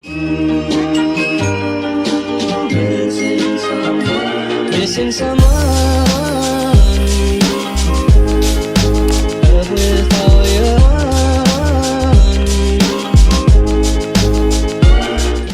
Missing someone with all your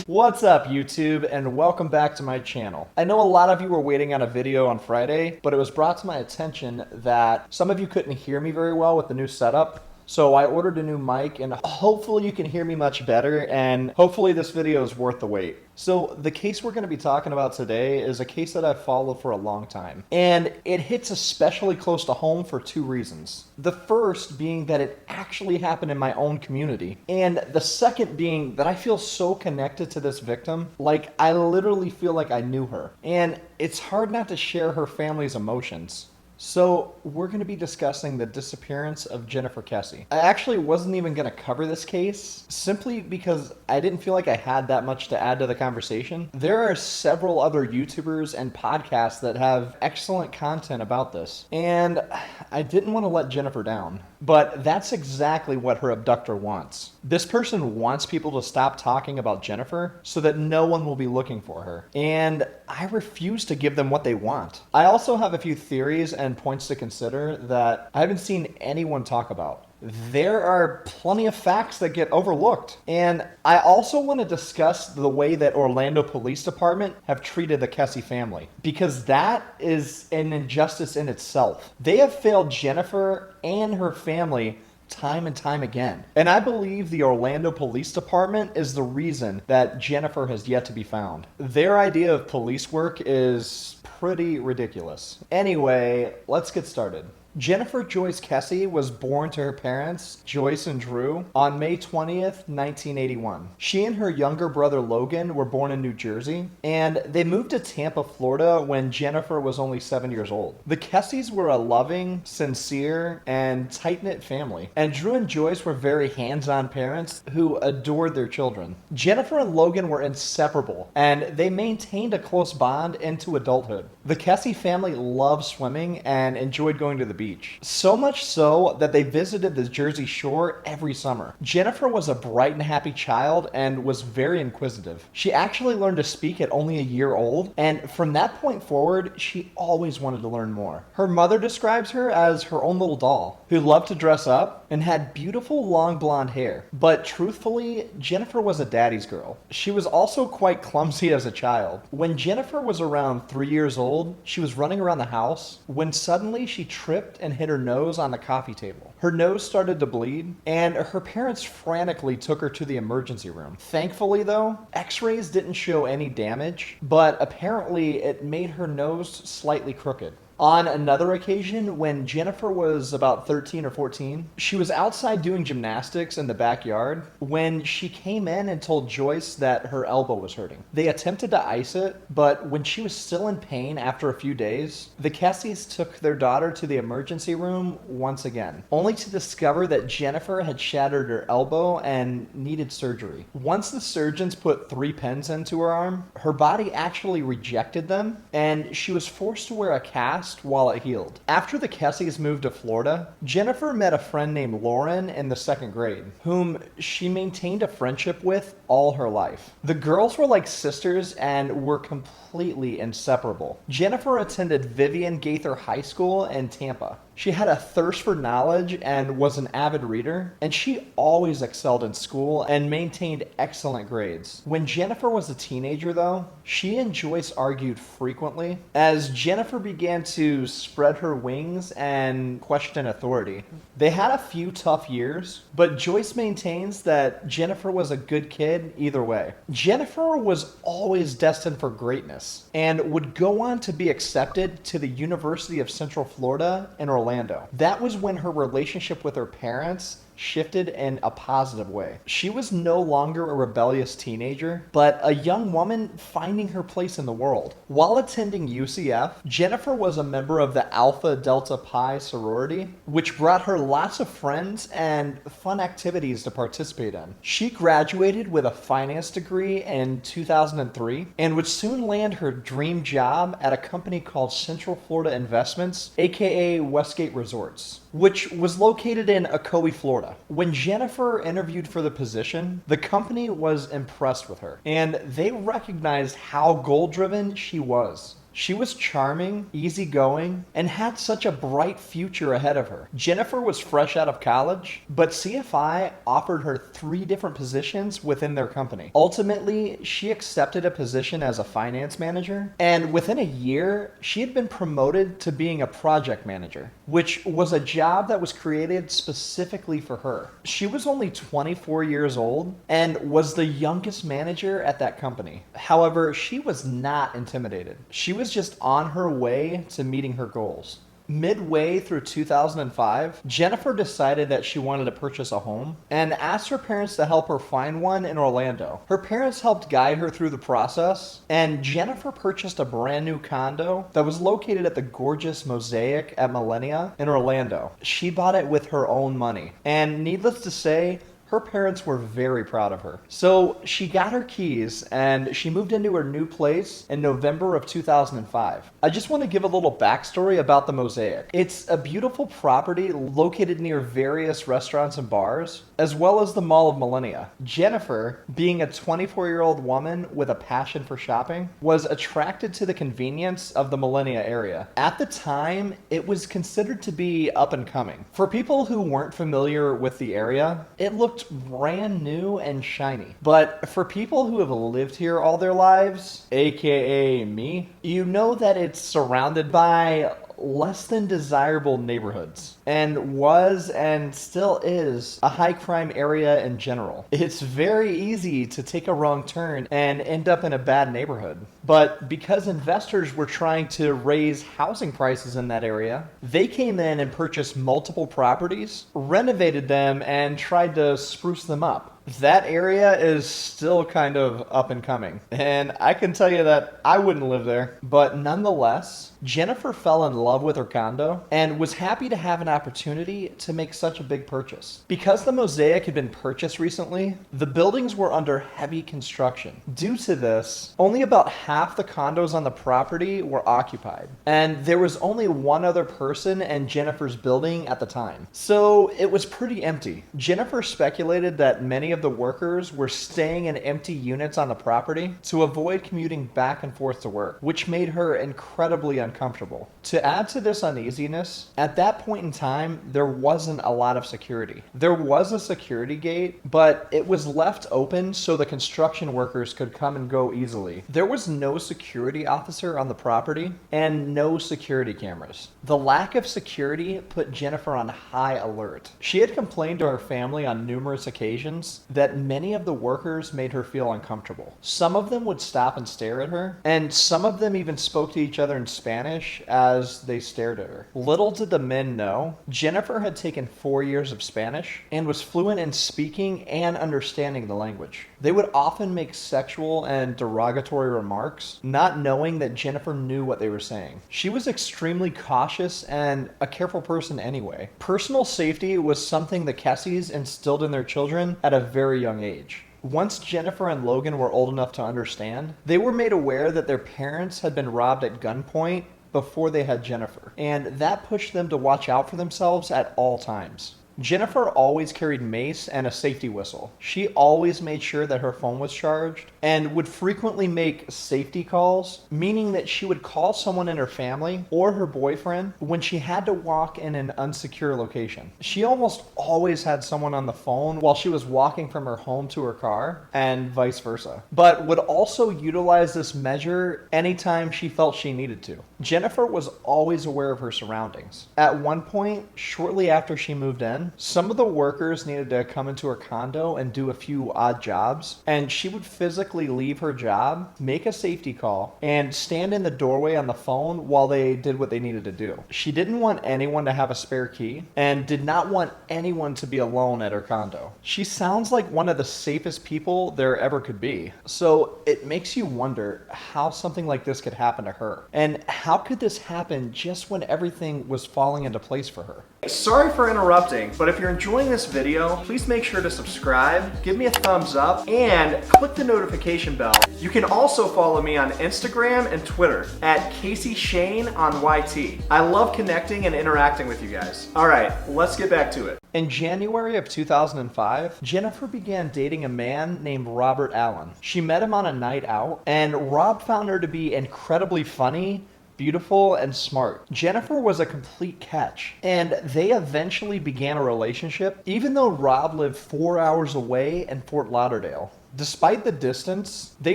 What's up YouTube, and welcome back to my channel. I know a lot of you were waiting on a video on Friday, but it was brought to my attention that some of you couldn't hear me very well with the new setup. So I ordered a new mic, and hopefully you can hear me much better, and hopefully this video is worth the wait. So the case we're going to be talking about today is a case that I've followed for a long time, and it hits especially close to home for two reasons. The first being that it actually happened in my own community, and the second being that I feel so connected to this victim, like I literally feel like I knew her, and it's hard not to share her family's emotions. So we're going to be discussing the disappearance of Jennifer Kesse. I actually wasn't even going to cover this case simply because I didn't feel like I had that much to add to the conversation. There are several other YouTubers and podcasts that have excellent content about this, and I didn't want to let Jennifer down. But that's exactly what her abductor wants. This person wants people to stop talking about Jennifer so that no one will be looking for her. And I refuse to give them what they want. I also have a few theories and points to consider that I haven't seen anyone talk about. There are plenty of facts that get overlooked. And I also want to discuss the way that Orlando Police Department have treated the Kesse family, because that is an injustice in itself. They have failed Jennifer and her family time and time again. And I believe the Orlando Police Department is the reason that Jennifer has yet to be found. Their idea of police work is pretty ridiculous. Anyway, let's get started. Jennifer Joyce Kesse was born to her parents, Joyce and Drew, on May 20th, 1981. She and her younger brother Logan were born in New Jersey, and they moved to Tampa, Florida when Jennifer was only 7 years old. The Kesses were a loving, sincere, and tight-knit family, and Drew and Joyce were very hands-on parents who adored their children. Jennifer and Logan were inseparable, and they maintained a close bond into adulthood. The Kesse family loved swimming and enjoyed going to the beach. So much so that they visited the Jersey Shore every summer. Jennifer was a bright and happy child and was very inquisitive. She actually learned to speak at only a year old, and from that point forward, she always wanted to learn more. Her mother describes her as her own little doll, who loved to dress up and had beautiful long blonde hair. But truthfully, Jennifer was a daddy's girl. She was also quite clumsy as a child. When Jennifer was around 3 years old, she was running around the house when suddenly she tripped and hit her nose on the coffee table. Her nose started to bleed, and her parents frantically took her to the emergency room. Thankfully though, x-rays didn't show any damage, but apparently it made her nose slightly crooked. On another occasion, when Jennifer was about 13 or 14, she was outside doing gymnastics in the backyard when she came in and told Joyce that her elbow was hurting. They attempted to ice it, but when she was still in pain after a few days, the Kesses took their daughter to the emergency room once again, only to discover that Jennifer had shattered her elbow and needed surgery. Once the surgeons put 3 pins into her arm, her body actually rejected them, and she was forced to wear a cast while it healed. After the Kesses moved to Florida, Jennifer met a friend named Lauren in the 2nd grade, whom she maintained a friendship with all her life. The girls were like sisters and were completely inseparable. Jennifer attended Vivian Gaither High School in Tampa. She had a thirst for knowledge and was an avid reader, and she always excelled in school and maintained excellent grades. When Jennifer was a teenager though, she and Joyce argued frequently as Jennifer began to spread her wings and question authority. They had a few tough years, but Joyce maintains that Jennifer was a good kid either way. Jennifer was always destined for greatness and would go on to be accepted to the University of Central Florida in Orlando. That was when her relationship with her parents shifted in a positive way. She was no longer a rebellious teenager, but a young woman finding her place in the world. While attending UCF, Jennifer was a member of the Alpha Delta Pi sorority, which brought her lots of friends and fun activities to participate in. She graduated with a finance degree in 2003 and would soon land her dream job at a company called Central Florida Investments, aka Westgate Resorts, which was located in Ocoee, Florida. Florida. When Jennifer interviewed for the position, the company was impressed with her, and they recognized how goal-driven she was. She was charming, easygoing, and had such a bright future ahead of her. Jennifer was fresh out of college, but CFI offered her 3 different positions within their company. Ultimately, she accepted a position as a finance manager, and within a year, she had been promoted to being a project manager, which was a job that was created specifically for her. She was only 24 years old and was the youngest manager at that company. However, she was not intimidated. She was just on her way to meeting her goals. Midway through 2005, Jennifer decided that she wanted to purchase a home and asked her parents to help her find one in Orlando. Her parents helped guide her through the process, and Jennifer purchased a brand new condo that was located at the gorgeous Mosaic at Millennia in Orlando. She bought it with her own money, and needless to say, her parents were very proud of her. So she got her keys and she moved into her new place in November of 2005. I just want to give a little backstory about the Mosaic. It's a beautiful property located near various restaurants and bars, as well as the Mall of Millennia. Jennifer, being a 24-year-old woman with a passion for shopping, was attracted to the convenience of the Millennia area. At the time, it was considered to be up and coming. For people who weren't familiar with the area, it looked brand new and shiny. But for people who have lived here all their lives, aka me, you know that it's surrounded by less than desirable neighborhoods, and was and still is a high crime area in general. It's very easy to take a wrong turn and end up in a bad neighborhood. But because investors were trying to raise housing prices in that area, they came in and purchased multiple properties, renovated them, and tried to spruce them up. That area is still kind of up and coming, and I can tell you that I wouldn't live there. But nonetheless, Jennifer fell in love with her condo and was happy to have an opportunity to make such a big purchase. Because the Mosaic had been purchased recently, the buildings were under heavy construction. Due to this, only about half the condos on the property were occupied, and there was only one other person in Jennifer's building at the time. So it was pretty empty. Jennifer speculated that many of the workers were staying in empty units on the property to avoid commuting back and forth to work, which made her incredibly uncomfortable. To add to this uneasiness, at that point in time, there wasn't a lot of security. There was a security gate, but it was left open so the construction workers could come and go easily. There was no security officer on the property and no security cameras. The lack of security put Jennifer on high alert. She had complained to her family on numerous occasions that many of the workers made her feel uncomfortable. Some of them would stop and stare at her, and some of them even spoke to each other in Spanish as they stared at her. Little did the men know, Jennifer had taken 4 years of Spanish and was fluent in speaking and understanding the language. They would often make sexual and derogatory remarks, not knowing that Jennifer knew what they were saying. She was extremely cautious and a careful person anyway. Personal safety was something the Kesses instilled in their children at a very young age. Once Jennifer and Logan were old enough to understand, they were made aware that their parents had been robbed at gunpoint before they had Jennifer, and that pushed them to watch out for themselves at all times. Jennifer always carried mace and a safety whistle. She always made sure that her phone was charged and would frequently make safety calls, meaning that she would call someone in her family or her boyfriend when she had to walk in an unsecure location. She almost always had someone on the phone while she was walking from her home to her car, and vice versa, but would also utilize this measure anytime she felt she needed to. Jennifer was always aware of her surroundings. At one point, shortly after she moved in, some of the workers needed to come into her condo and do a few odd jobs, and she would physically leave her job, make a safety call, and stand in the doorway on the phone while they did what they needed to do. She didn't want anyone to have a spare key and did not want anyone to be alone at her condo. She sounds like one of the safest people there ever could be. So it makes you wonder how something like this could happen to her, and how how could this happen just when everything was falling into place for her? Sorry for interrupting, but if you're enjoying this video, please make sure to subscribe, give me a thumbs up, and click the notification bell. You can also follow me on Instagram and Twitter at Kesse Shane on YT. I love connecting and interacting with you guys. All right, let's get back to it. In January of 2005, Jennifer began dating a man named Robert Allen. She met him on a night out, and Rob found her to be incredibly funny, beautiful, and smart. Jennifer was a complete catch, and they eventually began a relationship, even though Rob lived 4 hours away in Fort Lauderdale. Despite the distance, they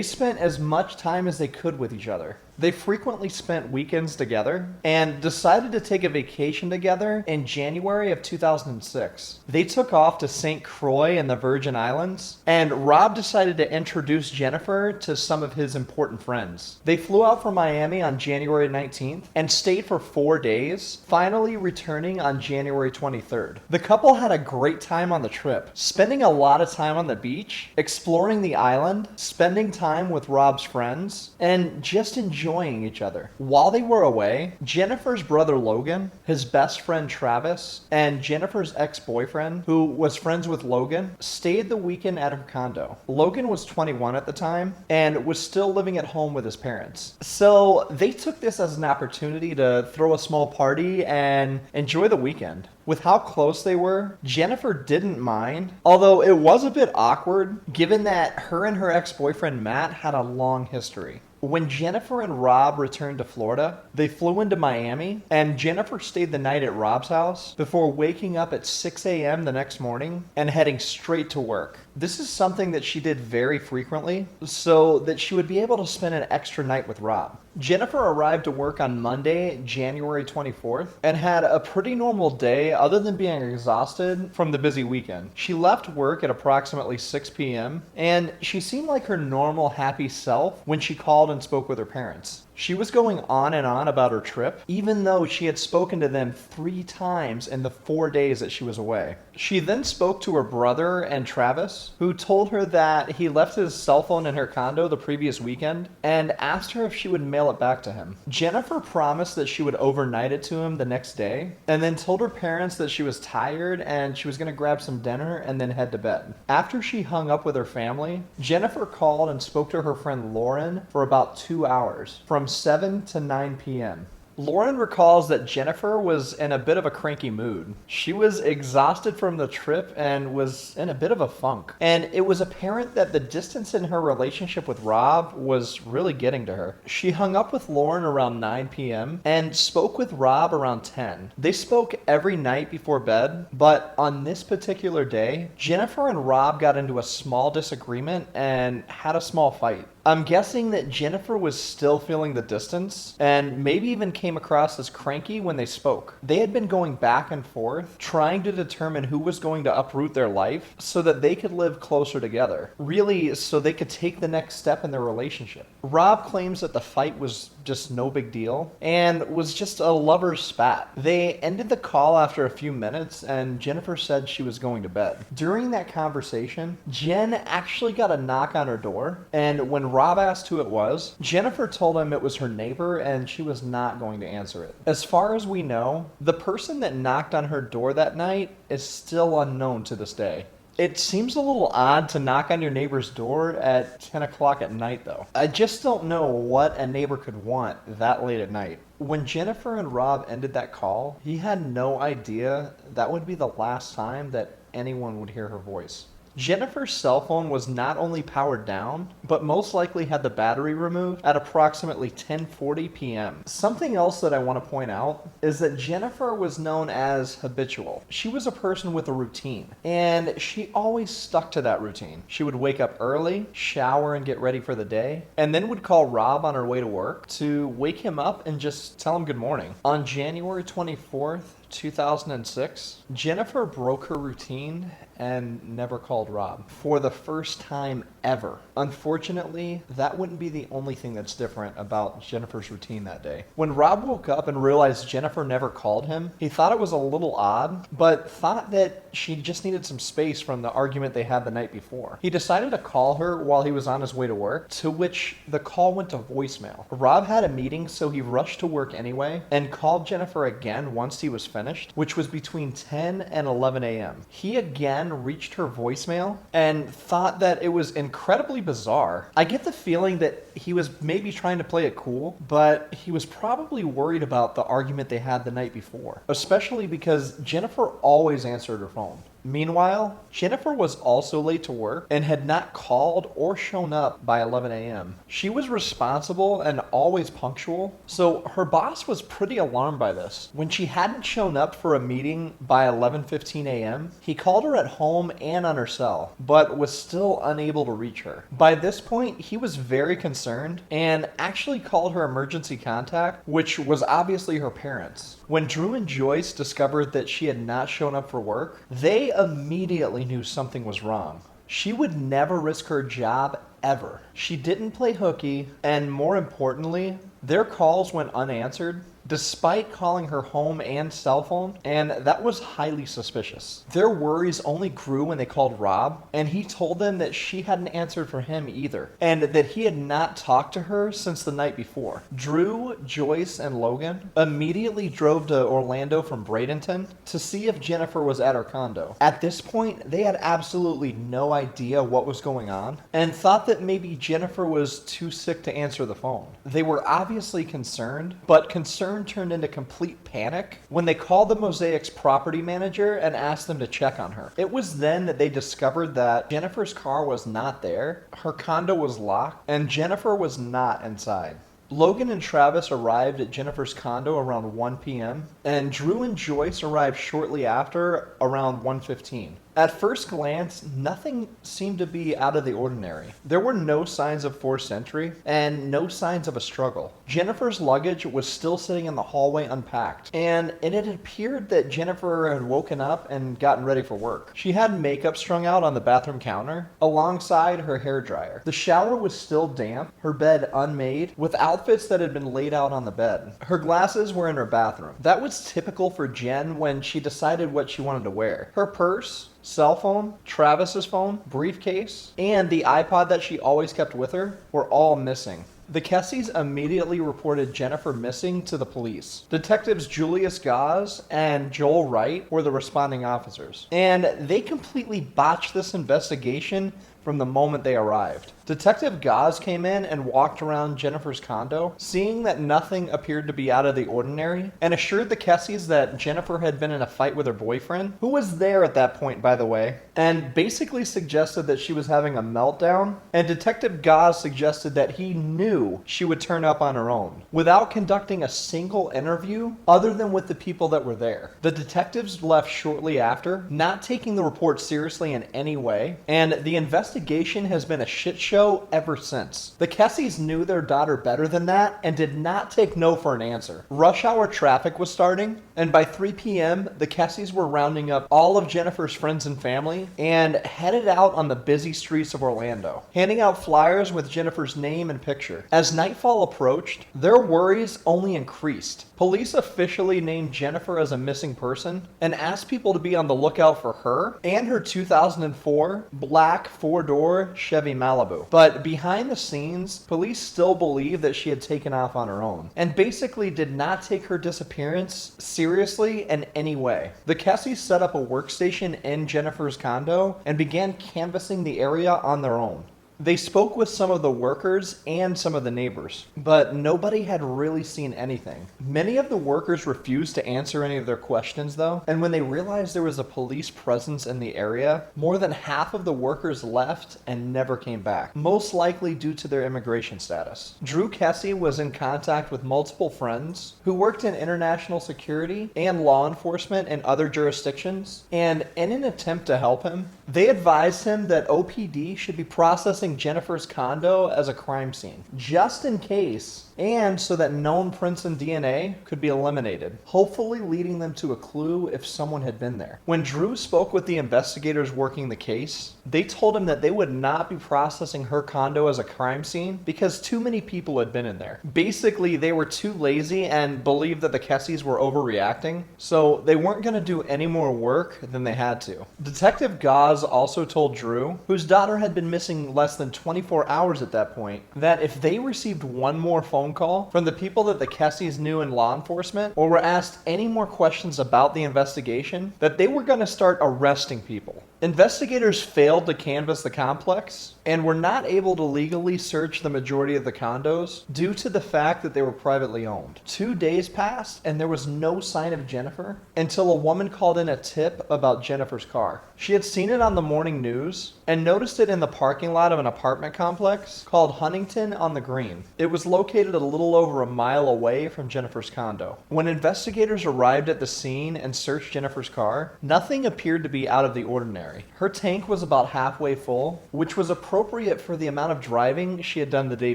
spent as much time as they could with each other. They frequently spent weekends together and decided to take a vacation together in January of 2006. They took off to St. Croix in the Virgin Islands, and Rob decided to introduce Jennifer to some of his important friends. They flew out from Miami on January 19th and stayed for 4 days, finally returning on January 23rd. The couple had a great time on the trip, spending a lot of time on the beach, exploring the island, spending time with Rob's friends, and just enjoying each other. While they were away, Jennifer's brother Logan, his best friend Travis, and Jennifer's ex-boyfriend, who was friends with Logan, stayed the weekend at her condo. Logan was 21 at the time and was still living at home with his parents. So they took this as an opportunity to throw a small party and enjoy the weekend. With how close they were, Jennifer didn't mind, although it was a bit awkward given that her and her ex-boyfriend Matt had a long history. When Jennifer and Rob returned to Florida, they flew into Miami, and Jennifer stayed the night at Rob's house before waking up at 6 a.m. the next morning and heading straight to work. This is something that she did very frequently so that she would be able to spend an extra night with Rob. Jennifer arrived to work on Monday, January 24th, and had a pretty normal day other than being exhausted from the busy weekend. She left work at approximately 6 p.m., and she seemed like her normal happy self when she called and spoke with her parents. She was going on and on about her trip, even though she had spoken to them 3 times in the 4 days that she was away. She then spoke to her brother and Travis, who told her that he left his cell phone in her condo the previous weekend and asked her if she would mail it back to him. Jennifer promised that she would overnight it to him the next day, and then told her parents that she was tired and she was going to grab some dinner and then head to bed. After she hung up with her family, Jennifer called and spoke to her friend Lauren for about 2 hours, from 7 to 9 p.m. Lauren recalls that Jennifer was in a bit of a cranky mood. She was exhausted from the trip and was in a bit of a funk. And it was apparent that the distance in her relationship with Rob was really getting to her. She hung up with Lauren around 9 p.m. and spoke with Rob around 10. They spoke every night before bed, but on this particular day, Jennifer and Rob got into a small disagreement and had a small fight. I'm guessing that Jennifer was still feeling the distance and maybe even came across as cranky when they spoke. They had been going back and forth, trying to determine who was going to uproot their life so that they could live closer together. Really, so they could take the next step in their relationship. Rob claims that the fight was just no big deal and was just a lover's spat. They ended the call after a few minutes and Jennifer said she was going to bed. During that conversation, Jen actually got a knock on her door, and when Rob asked who it was, Jennifer told him it was her neighbor and she was not going to answer it. As far as we know, the person that knocked on her door that night is still unknown to this day. It seems a little odd to knock on your neighbor's door at 10 o'clock at night, though. I just don't know what a neighbor could want that late at night. When Jennifer and Rob ended that call, he had no idea that would be the last time that anyone would hear her voice. Jennifer's cell phone was not only powered down, but most likely had the battery removed at approximately 10:40 p.m. Something else that I want to point out is that Jennifer was known as habitual. She was a person with a routine, and she always stuck to that routine. She would wake up early, shower and get ready for the day, and then would call Rob on her way to work to wake him up and just tell him good morning. On January 24th, 2006, Jennifer broke her routine and never called Rob. For the first time ever. Unfortunately, that wouldn't be the only thing that's different about Jennifer's routine that day. When Rob woke up and realized Jennifer never called him, he thought it was a little odd, but thought that she just needed some space from the argument they had the night before. He decided to call her while he was on his way to work, to which the call went to voicemail. Rob had a meeting, so he rushed to work anyway and called Jennifer again once he was finished, which was between 10 and 11 a.m. He again reached her voicemail and thought that it was incredibly bizarre. I get the feeling that he was maybe trying to play it cool, but he was probably worried about the argument they had the night before, especially because Jennifer always answered her phone. Meanwhile, Jennifer was also late to work and had not called or shown up by 11 a.m. She was responsible and always punctual, so her boss was pretty alarmed by this. When she hadn't shown up for a meeting by 11:15 a.m., he called her at home and on her cell, but was still unable to reach her. By this point, he was very concerned and actually called her emergency contact, which was obviously her parents. When Drew and Joyce discovered that she had not shown up for work, they immediately knew something was wrong. She would never risk her job ever. She didn't play hooky, and more importantly, their calls went unanswered despite calling her home and cell phone, and that was highly suspicious. Their worries only grew when they called Rob, and he told them that she hadn't answered for him either, and that he had not talked to her since the night before. Drew, Joyce, and Logan immediately drove to Orlando from Bradenton to see if Jennifer was at her condo. At this point, they had absolutely no idea what was going on, and thought that maybe Jennifer was too sick to answer the phone. They were obviously concerned, but concern turned into complete panic when they called the Mosaic's property manager and asked them to check on her. It was then that they discovered that Jennifer's car was not there, her condo was locked, and Jennifer was not inside. Logan and Travis arrived at Jennifer's condo around 1 p.m., and Drew and Joyce arrived shortly after around 1:15. At first glance, nothing seemed to be out of the ordinary. There were no signs of forced entry and no signs of a struggle. Jennifer's luggage was still sitting in the hallway unpacked, and it had appeared that Jennifer had woken up and gotten ready for work. She had makeup strung out on the bathroom counter alongside her hairdryer. The shower was still damp, her bed unmade, with outfits that had been laid out on the bed. Her glasses were in her bathroom. That was typical for Jen when she decided what she wanted to wear. Her purse, cell phone, Travis's phone, briefcase, and the iPod that she always kept with her were all missing. The Kesses immediately reported Jennifer missing to the police. Detectives Julius Gause and Joel Wright were the responding officers, and they completely botched this investigation from the moment they arrived. Detective Gause came in and walked around Jennifer's condo, seeing that nothing appeared to be out of the ordinary, and assured the Kesses that Jennifer had been in a fight with her boyfriend, who was there at that point, by the way, and basically suggested that she was having a meltdown, and Detective Gause suggested that he knew she would turn up on her own, without conducting a single interview other than with the people that were there. The detectives left shortly after, not taking the report seriously in any way, and the investigation has been a shit show ever since. The Kesses knew their daughter better than that and did not take no for an answer. Rush hour traffic was starting, and by 3 p.m., the Kesses were rounding up all of Jennifer's friends and family and headed out on the busy streets of Orlando, handing out flyers with Jennifer's name and picture. As nightfall approached, their worries only increased. Police officially named Jennifer as a missing person and asked people to be on the lookout for her and her 2004 black four-door Chevy Malibu. But behind the scenes, police still believe that she had taken off on her own and basically did not take her disappearance seriously in any way. The Kesses set up a workstation in Jennifer's condo and began canvassing the area on their own. They spoke with some of the workers and some of the neighbors, but nobody had really seen anything. Many of the workers refused to answer any of their questions though, and when they realized there was a police presence in the area, more than half of the workers left and never came back, most likely due to their immigration status. Drew Kesse was in contact with multiple friends who worked in international security and law enforcement in other jurisdictions, and in an attempt to help him, they advised him that OPD should be processing processing Jennifer's condo as a crime scene, just in case, and so that known prints and DNA could be eliminated, hopefully leading them to a clue if someone had been there. When Drew spoke with the investigators working the case, they told him that they would not be processing her condo as a crime scene because too many people had been in there. Basically, they were too lazy and believed that the Kesses were overreacting, so they weren't going to do any more work than they had to. Detective Gauze also told Drew, whose daughter had been missing less than 24 hours at that point, that if they received one more phone call from the people that the Kesses knew in law enforcement or were asked any more questions about the investigation, that they were going to start arresting people. Investigators failed to canvass the complex and were not able to legally search the majority of the condos due to the fact that they were privately owned. 2 days passed and there was no sign of Jennifer until a woman called in a tip about Jennifer's car. She had seen it on the morning news and noticed it in the parking lot of an apartment complex called Huntington on the Green. It was located a little over a mile away from Jennifer's condo. When investigators arrived at the scene and searched Jennifer's car, nothing appeared to be out of the ordinary. Her tank was about halfway full, which was appropriate for the amount of driving she had done the day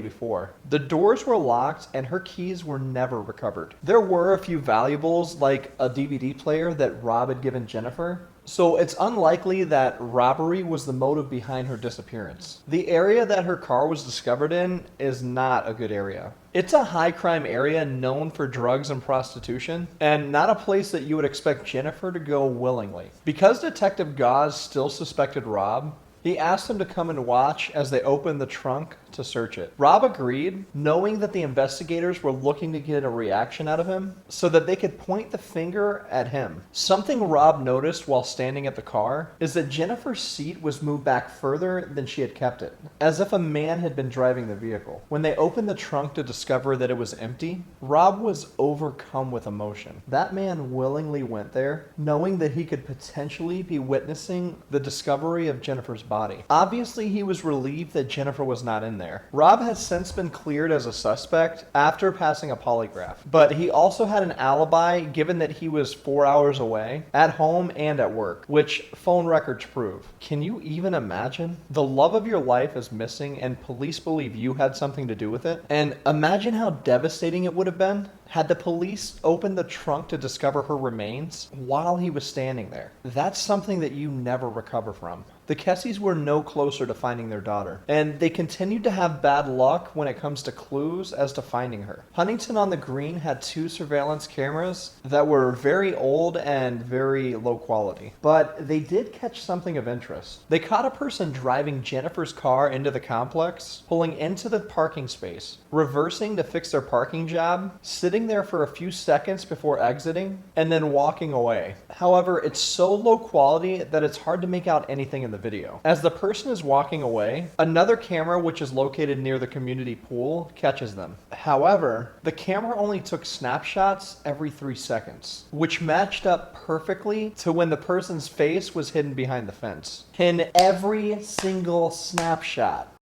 before. The doors were locked and her keys were never recovered. There were a few valuables like a DVD player that Rob had given Jennifer, so it's unlikely that robbery was the motive behind her disappearance. The area that her car was discovered in is not a good area. It's a high crime area known for drugs and prostitution, and not a place that you would expect Jennifer to go willingly. Because Detective Gauze still suspected Rob, he asked him to come and watch as they opened the trunk to search it. Rob agreed, knowing that the investigators were looking to get a reaction out of him so that they could point the finger at him. Something Rob noticed while standing at the car is that Jennifer's seat was moved back further than she had kept it, as if a man had been driving the vehicle. When they opened the trunk to discover that it was empty, Rob was overcome with emotion. That man willingly went there, knowing that he could potentially be witnessing the discovery of Jennifer's body. Obviously, he was relieved that Jennifer was not in there. Rob has since been cleared as a suspect after passing a polygraph, but he also had an alibi given that he was 4 hours away, at home and at work, which phone records prove. Can you even imagine? The love of your life is missing and police believe you had something to do with it? And imagine how devastating it would have been had the police opened the trunk to discover her remains while he was standing there. That's something that you never recover from. The Kesses were no closer to finding their daughter, and they continued to have bad luck when it comes to clues as to finding her. Huntington on the Green had 2 surveillance cameras that were very old and very low quality, but they did catch something of interest. They caught a person driving Jennifer's car into the complex, pulling into the parking space, reversing to fix their parking job, sitting there for a few seconds before exiting, and then walking away. However, it's so low quality that it's hard to make out anything in the video. As the person is walking away, another camera, which is located near the community pool, catches them. However, the camera only took snapshots every 3 seconds, which matched up perfectly to when the person's face was hidden behind the fence. In every single snapshot.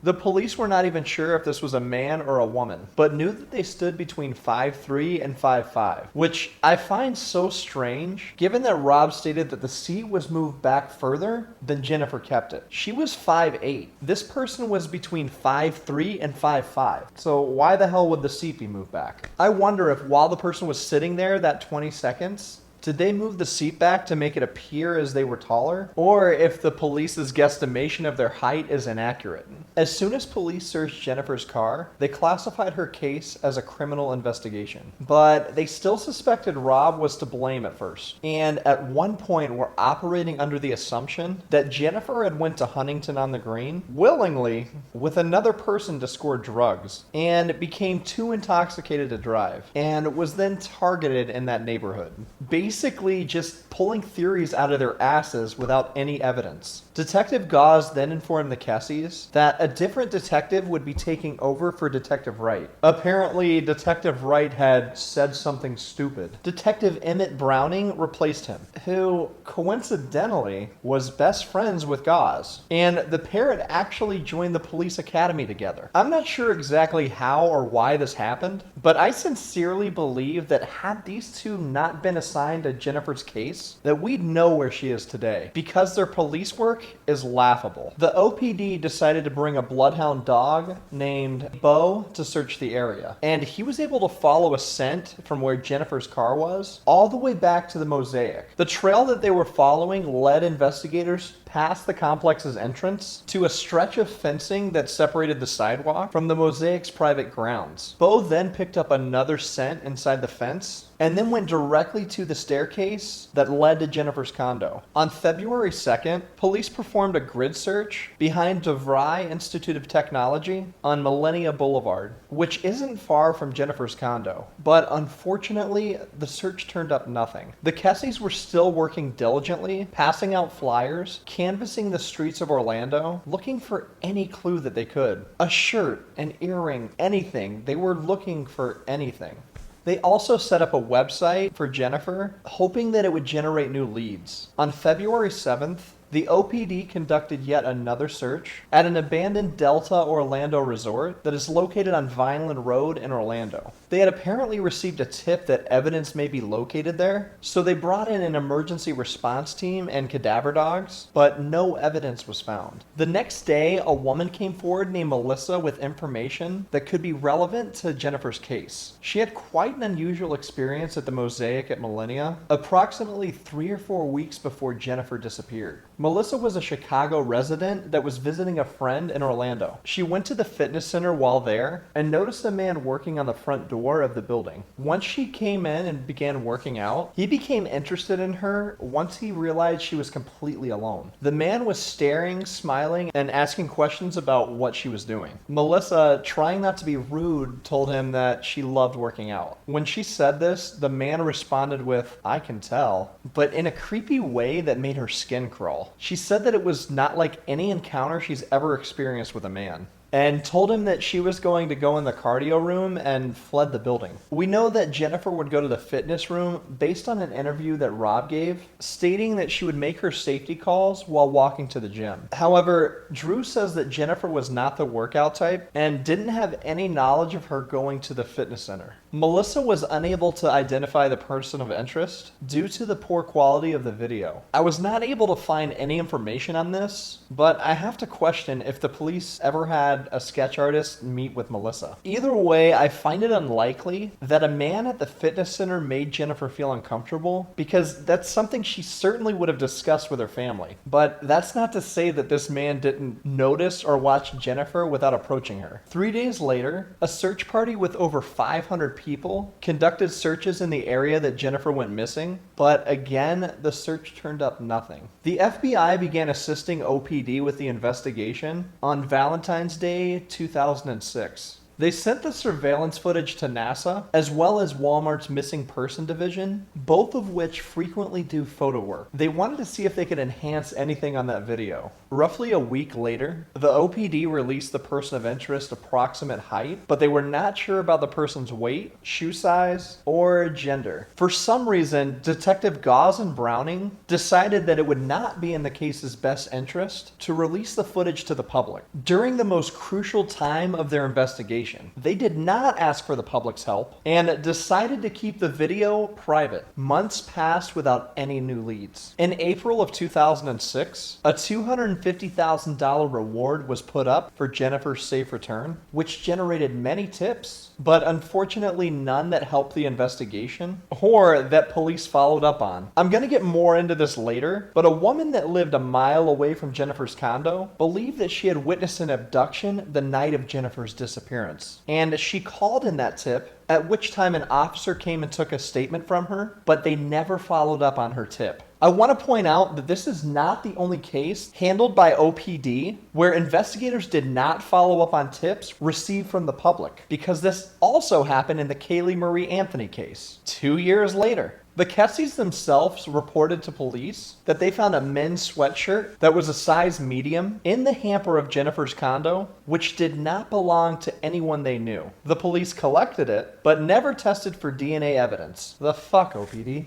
The police were not even sure if this was a man or a woman, but knew that they stood between 5'3" and 5'5", which I find so strange, given that Rob stated that the seat was moved back further than Jennifer kept it. She was 5'8". This person was between 5'3" and 5'5". So why the hell would the seat be moved back? I wonder if while the person was sitting there that 20 seconds, did they move the seat back to make it appear as they were taller? Or if the police's guesstimation of their height is inaccurate? As soon as police searched Jennifer's car, they classified her case as a criminal investigation. But they still suspected Rob was to blame at first. And at one point were operating under the assumption that Jennifer had went to Huntington on the Green willingly with another person to score drugs and became too intoxicated to drive and was then targeted in that neighborhood. Based basically just pulling theories out of their asses without any evidence. Detective Gauze then informed the Kesses that a different detective would be taking over for Detective Wright. Apparently, Detective Wright had said something stupid. Detective Emmett Browning replaced him, who coincidentally was best friends with Gauze, and the pair had actually joined the police academy together. I'm not sure exactly how or why this happened, but I sincerely believe that had these two not been assigned to Jennifer's case, that we'd know where she is today, because their police work is laughable. The OPD decided to bring a bloodhound dog named Bo to search the area, and he was able to follow a scent from where Jennifer's car was all the way back to the mosaic. The trail that they were following led investigators past the complex's entrance to a stretch of fencing that separated the sidewalk from the mosaic's private grounds. Bo then picked up another scent inside the fence and then went directly to the staircase that led to Jennifer's condo. On February 2nd, police performed a grid search behind DeVry Institute of Technology on Millennia Boulevard, which isn't far from Jennifer's condo. But unfortunately, the search turned up nothing. The Kesses were still working diligently, passing out flyers, canvassing the streets of Orlando, looking for any clue that they could. A shirt, an earring, anything. They were looking for anything. They also set up a website for Jennifer, hoping that it would generate new leads. On February 7th, the OPD conducted yet another search at an abandoned Delta Orlando resort that is located on Vineland Road in Orlando. They had apparently received a tip that evidence may be located there, so they brought in an emergency response team and cadaver dogs, but no evidence was found. The next day, a woman came forward named Melissa with information that could be relevant to Jennifer's case. She had quite an unusual experience at the Mosaic at Millennia, approximately 3 or 4 weeks before Jennifer disappeared. Melissa was a Chicago resident that was visiting a friend in Orlando. She went to the fitness center while there and noticed a man working on the front door of the building. Once she came in and began working out, he became interested in her once he realized she was completely alone. The man was staring, smiling, and asking questions about what she was doing. Melissa, trying not to be rude, told him that she loved working out. When she said this, the man responded with, "I can tell," but in a creepy way that made her skin crawl. She said that it was not like any encounter she's ever experienced with a man, and told him that she was going to go in the cardio room and fled the building. We know that Jennifer would go to the fitness room based on an interview that Rob gave, stating that she would make her safety calls while walking to the gym. However, Drew says that Jennifer was not the workout type and didn't have any knowledge of her going to the fitness center. Melissa was unable to identify the person of interest due to the poor quality of the video. I was not able to find any information on this, but I have to question if the police ever had a sketch artist meet with Melissa. Either way, I find it unlikely that a man at the fitness center made Jennifer feel uncomfortable, because that's something she certainly would have discussed with her family. But that's not to say that this man didn't notice or watch Jennifer without approaching her. 3 days later, a search party with over 500 people conducted searches in the area that Jennifer went missing, but again, the search turned up nothing. The FBI began assisting OPD with the investigation on Valentine's Day 2006. They sent the surveillance footage to NASA, as well as Walmart's Missing Person Division, both of which frequently do photo work. They wanted to see if they could enhance anything on that video. Roughly a week later, the OPD released the person of interest's approximate height, but they were not sure about the person's weight, shoe size, or gender. For some reason, Detective Gauze and Browning decided that it would not be in the case's best interest to release the footage to the public. During the most crucial time of their investigation, they did not ask for the public's help and decided to keep the video private. Months passed without any new leads. In April of 2006, a $250,000 reward was put up for Jennifer's safe return, which generated many tips, but unfortunately none that helped the investigation or that police followed up on. I'm going to get more into this later, but a woman that lived a mile away from Jennifer's condo believed that she had witnessed an abduction the night of Jennifer's disappearance. And she called in that tip, at which time an officer came and took a statement from her, but they never followed up on her tip. I want to point out that this is not the only case handled by OPD where investigators did not follow up on tips received from the public, because this also happened in the Kaylee Marie Anthony case 2 years later. The Kesses themselves reported to police that they found a men's sweatshirt that was a size medium in the hamper of Jennifer's condo, which did not belong to anyone they knew. The police collected it, but never tested for DNA evidence. The fuck, OPD?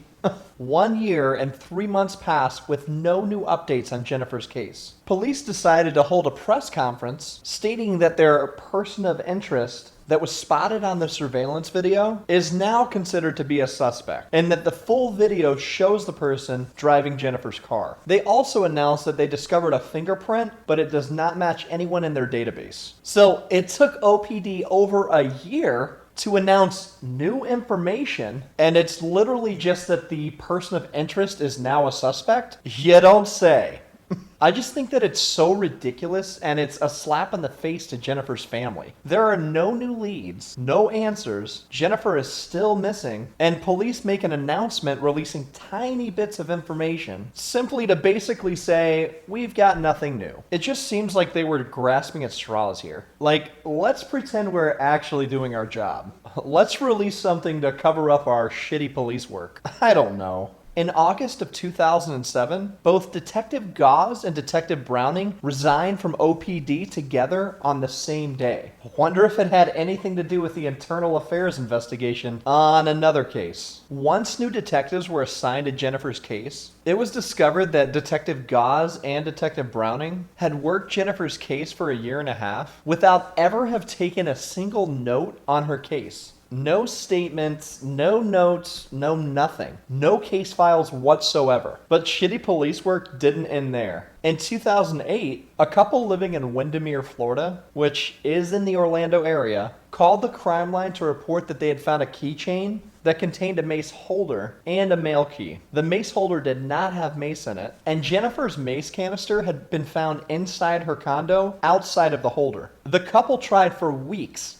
1 year and 3 months passed with no new updates on Jennifer's case. Police decided to hold a press conference stating that their person of interest that was spotted on the surveillance video is now considered to be a suspect, and that the full video shows the person driving Jennifer's car. They also announced that they discovered a fingerprint, but it does not match anyone in their database. So it took OPD over a year to announce new information, and it's literally just that the person of interest is now a suspect? You don't say. I just think that it's so ridiculous, and it's a slap in the face to Jennifer's family. There are no new leads, no answers, Jennifer is still missing, and police make an announcement releasing tiny bits of information simply to basically say, we've got nothing new. It just seems like they were grasping at straws here. Like, let's pretend we're actually doing our job. Let's release something to cover up our shitty police work. I don't know. In August of 2007, both Detective Gauze and Detective Browning resigned from OPD together on the same day. Wonder if it had anything to do with the internal affairs investigation on another case. Once new detectives were assigned to Jennifer's case, it was discovered that Detective Gauze and Detective Browning had worked Jennifer's case for a year and a half without ever have taken a single note on her case. No statements, no notes, no nothing. No case files whatsoever. But shitty police work didn't end there. In 2008, a couple living in Windermere, Florida, which is in the Orlando area, called the crime line to report that they had found a keychain that contained a mace holder and a mail key. The mace holder did not have mace in it, and Jennifer's mace canister had been found inside her condo outside of the holder. The couple tried for weeks,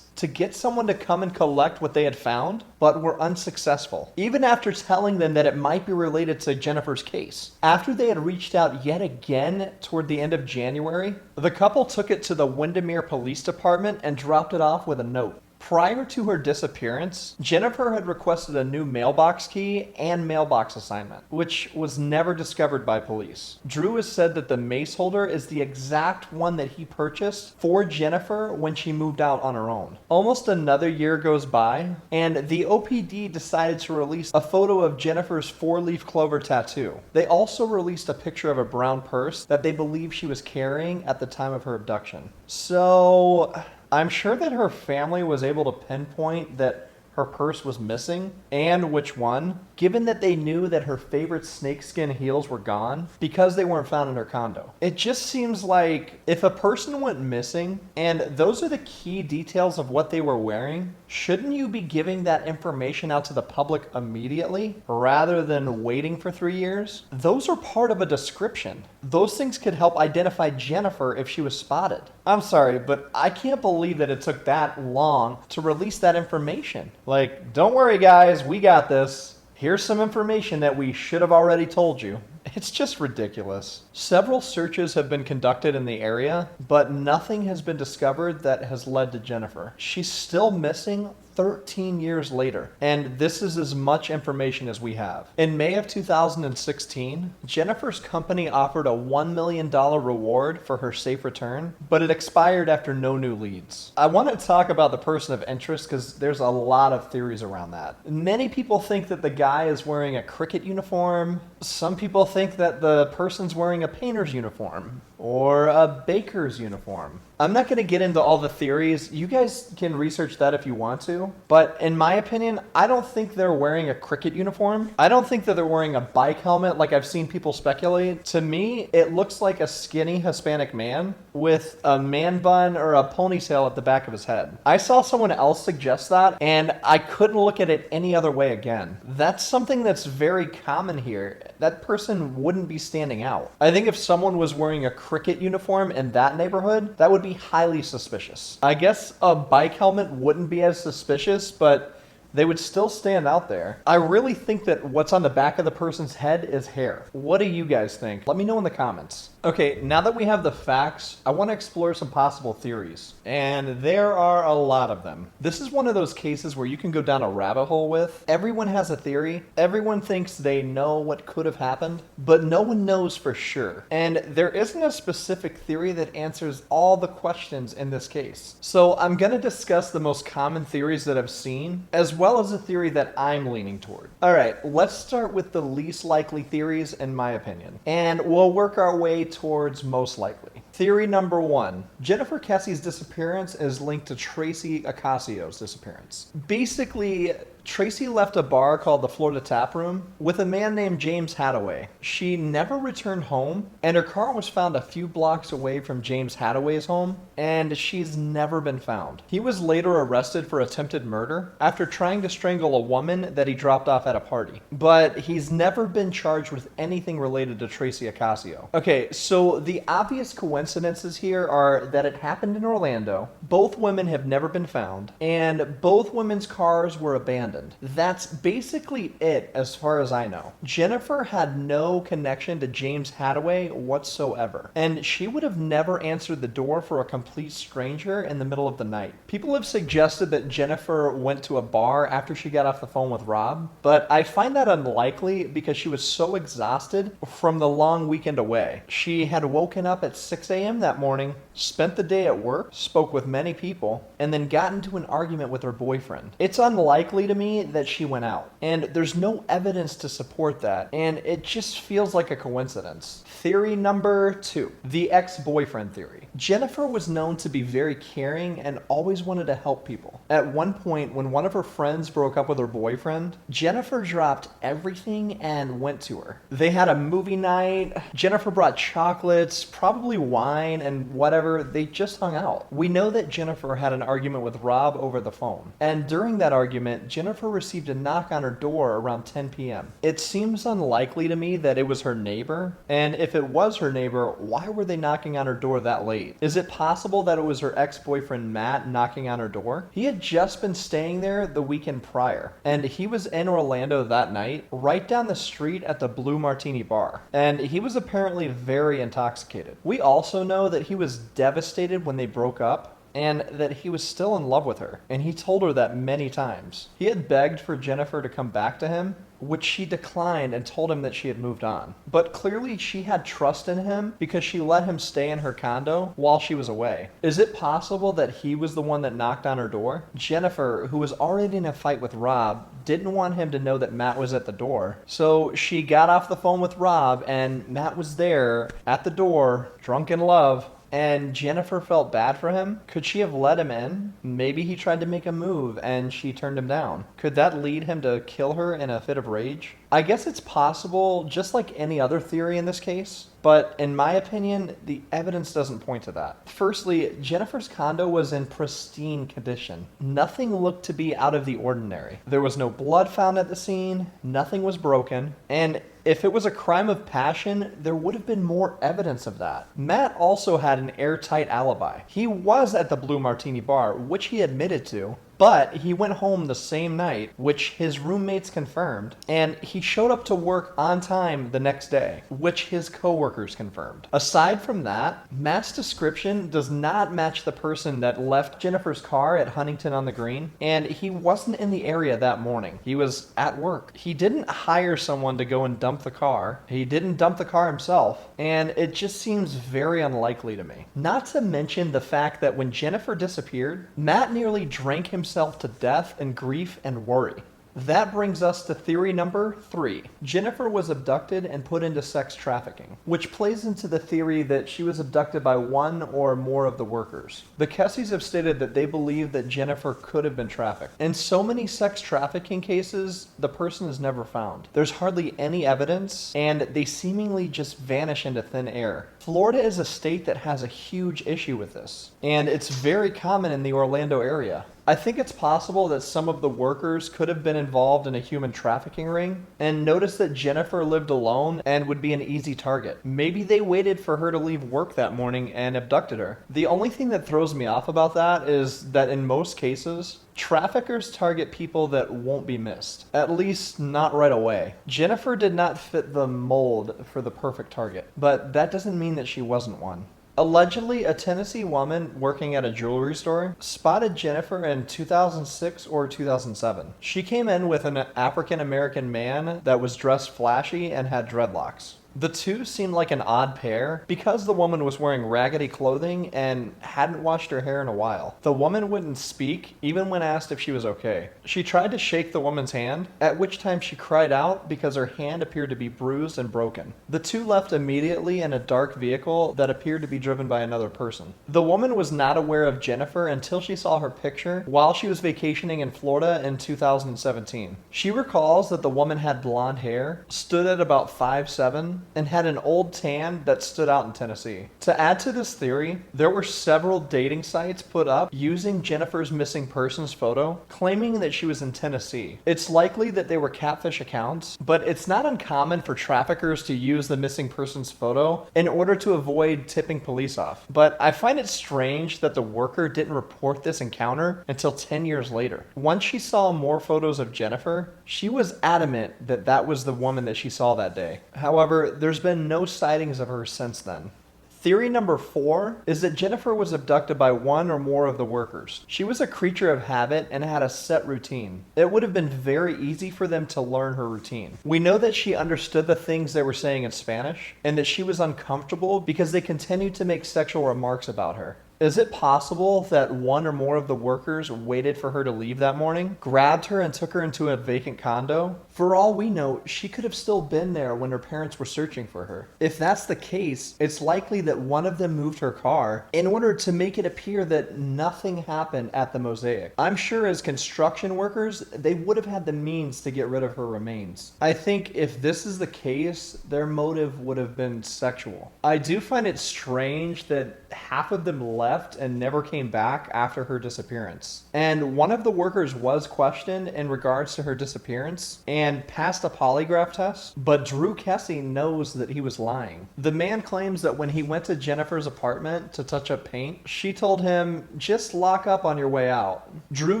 to get someone to come and collect what they had found, but were unsuccessful, even after telling them that it might be related to Jennifer's case. After they had reached out yet again toward the end of January, the couple took it to the Windermere Police Department and dropped it off with a note. Prior to her disappearance, Jennifer had requested a new mailbox key and mailbox assignment, which was never discovered by police. Drew has said that the mace holder is the exact one that he purchased for Jennifer when she moved out on her own. Almost another year goes by, and the OPD decided to release a photo of Jennifer's four-leaf clover tattoo. They also released a picture of a brown purse that they believe she was carrying at the time of her abduction. So I'm sure that her family was able to pinpoint that her purse was missing, and which one, given that they knew that her favorite snakeskin heels were gone because they weren't found in her condo. It just seems like if a person went missing and those are the key details of what they were wearing, shouldn't you be giving that information out to the public immediately rather than waiting for 3 years? Those are part of a description. Those things could help identify Jennifer if she was spotted. I'm sorry, but I can't believe that it took that long to release that information. Like, don't worry guys, we got this. Here's some information that we should have already told you. It's just ridiculous. Several searches have been conducted in the area, but nothing has been discovered that has led to Jennifer. She's still missing 13 years later, and this is as much information as we have. In May of 2016, Jennifer's company offered a $1 million reward for her safe return, but it expired after no new leads. I want to talk about the person of interest because there's a lot of theories around that. Many people think that the guy is wearing a cricket uniform. Some people think that the person's wearing a painter's uniform or a baker's uniform. I'm not going to get into all the theories. You guys can research that if you want to. But in my opinion, I don't think they're wearing a cricket uniform. I don't think that they're wearing a bike helmet like I've seen people speculate. To me, it looks like a skinny Hispanic man with a man bun or a ponytail at the back of his head. I saw someone else suggest that, and I couldn't look at it any other way again. That's something that's very common here. That person wouldn't be standing out. I think if someone was wearing a cricket uniform in that neighborhood, that would be highly suspicious. I guess a bike helmet wouldn't be as suspicious, but they would still stand out there. I really think that what's on the back of the person's head is hair. What do you guys think? Let me know in the comments. Okay, now that we have the facts, I want to explore some possible theories, and there are a lot of them. This is one of those cases where you can go down a rabbit hole with. Everyone has a theory, everyone thinks they know what could have happened, but no one knows for sure. And there isn't a specific theory that answers all the questions in this case. So I'm going to discuss the most common theories that I've seen, as well as a theory that I'm leaning toward. Alright, let's start with the least likely theories in my opinion, and we'll work our way towards most likely. Theory number 1. Jennifer Kesse's disappearance is linked to TRACY OCASIO's disappearance. Basically, TRACY left a bar called the Florida Tap Room with a man named James Hadaway. She never returned home, and her car was found a few blocks away from James Hadaway's home, and she's never been found. He was later arrested for attempted murder after trying to strangle a woman that he dropped off at a party, but he's never been charged with anything related to TRACY OCASIO. Okay, so the obvious coincidences here are that it happened in Orlando, both women have never been found, and both women's cars were abandoned. That's basically it as far as I know. Jennifer had no connection to James Hadaway whatsoever, and she would have never answered the door for a complete stranger in the middle of the night. People have suggested that Jennifer went to a bar after she got off the phone with Rob, but I find that unlikely because she was so exhausted from the long weekend away. She had woken up at 6 a.m. that morning, spent the day at work, spoke with many people, and then got into an argument with her boyfriend. It's unlikely to me that she went out, and there's no evidence to support that, and it just feels like a coincidence. Theory number 2, the ex-boyfriend theory. Jennifer was known to be very caring and always wanted to help people. At one point, when one of her friends broke up with her boyfriend, Jennifer dropped everything and went to her. They had a movie night, Jennifer brought chocolates, probably wine, and whatever, they just hung out. We know that Jennifer had an argument with Rob over the phone, and during that argument, Jennifer received a knock on her door around 10 p.m. It seems unlikely to me that it was her neighbor, and if it was her neighbor, why were they knocking on her door that late? Is it possible that it was her ex-boyfriend Matt knocking on her door? He had just been staying there the weekend prior, and he was in Orlando that night, right down the street at the Blue Martini Bar, and he was apparently very intoxicated. We also know that he was devastated when they broke up, and that he was still in love with her, and he told her that many times. He had begged for Jennifer to come back to him, which she declined and told him that she had moved on. But clearly she had trust in him because she let him stay in her condo while she was away. Is it possible that he was the one that knocked on her door? Jennifer, who was already in a fight with Rob, didn't want him to know that Matt was at the door. So she got off the phone with Rob, and Matt was there at the door, drunk in love, and Jennifer felt bad for him. Could she have let him in? Maybe he tried to make a move and she turned him down. Could that lead him to kill her in a fit of rage? I guess it's possible, just like any other theory in this case, but in my opinion, the evidence doesn't point to that. Firstly, Jennifer's condo was in pristine condition. Nothing looked to be out of the ordinary. There was no blood found at the scene, nothing was broken, and if it was a crime of passion, there would have been more evidence of that. Matt also had an airtight alibi. He was at the Blue Martini Bar, which he admitted to, but he went home the same night, which his roommates confirmed, and he showed up to work on time the next day, which his coworkers confirmed. Aside from that, Matt's description does not match the person that left Jennifer's car at Huntington on the Green, and he wasn't in the area that morning. He was at work. He didn't hire someone to go and dump the car. He didn't dump the car himself, and it just seems very unlikely to me. Not to mention the fact that when Jennifer disappeared, Matt nearly drank himself to death in grief and worry. That brings us to theory number 3. Jennifer was abducted and put into sex trafficking, which plays into the theory that she was abducted by one or more of the workers. The Kesses have stated that they believe that Jennifer could have been trafficked. In so many sex trafficking cases, the person is never found. There's hardly any evidence, and they seemingly just vanish into thin air. Florida is a state that has a huge issue with this, and it's very common in the Orlando area. I think it's possible that some of the workers could have been involved in a human trafficking ring and noticed that Jennifer lived alone and would be an easy target. Maybe they waited for her to leave work that morning and abducted her. The only thing that throws me off about that is that in most cases, traffickers target people that won't be missed, at least not right away. Jennifer did not fit the mold for the perfect target, but that doesn't mean that she wasn't one. Allegedly, a Tennessee woman working at a jewelry store spotted Jennifer in 2006 or 2007. She came in with an African American man that was dressed flashy and had dreadlocks. The two seemed like an odd pair because the woman was wearing raggedy clothing and hadn't washed her hair in a while. The woman wouldn't speak, even when asked if she was okay. She tried to shake the woman's hand, at which time she cried out because her hand appeared to be bruised and broken. The two left immediately in a dark vehicle that appeared to be driven by another person. The woman was not aware of Jennifer until she saw her picture while she was vacationing in Florida in 2017. She recalls that the woman had blonde hair, stood at about 5'7", and had an old tan that stood out in Tennessee. To add to this theory, there were several dating sites put up using Jennifer's missing persons photo, claiming that she was in Tennessee. It's likely that they were catfish accounts, but it's not uncommon for traffickers to use the missing persons photo in order to avoid tipping police off. But I find it strange that the worker didn't report this encounter until 10 years later. Once she saw more photos of Jennifer, she was adamant that that was the woman that she saw that day. However, there's been no sightings of her since then. Theory number 4 is that Jennifer was abducted by one or more of the workers. She was a creature of habit and had a set routine. It would have been very easy for them to learn her routine. We know that she understood the things they were saying in Spanish and that she was uncomfortable because they continued to make sexual remarks about her. Is it possible that one or more of the workers waited for her to leave that morning, grabbed her and took her into a vacant condo? For all we know, she could have still been there when her parents were searching for her. If that's the case, it's likely that one of them moved her car in order to make it appear that nothing happened at the mosaic. I'm sure as construction workers, they would have had the means to get rid of her remains. I think if this is the case, their motive would have been sexual. I do find it strange that half of them left and never came back after her disappearance. And one of the workers was questioned in regards to her disappearance and passed a polygraph test, but Drew Kesse knows that he was lying. The man claims that when he went to Jennifer's apartment to touch up paint, she told him, "Just lock up on your way out." Drew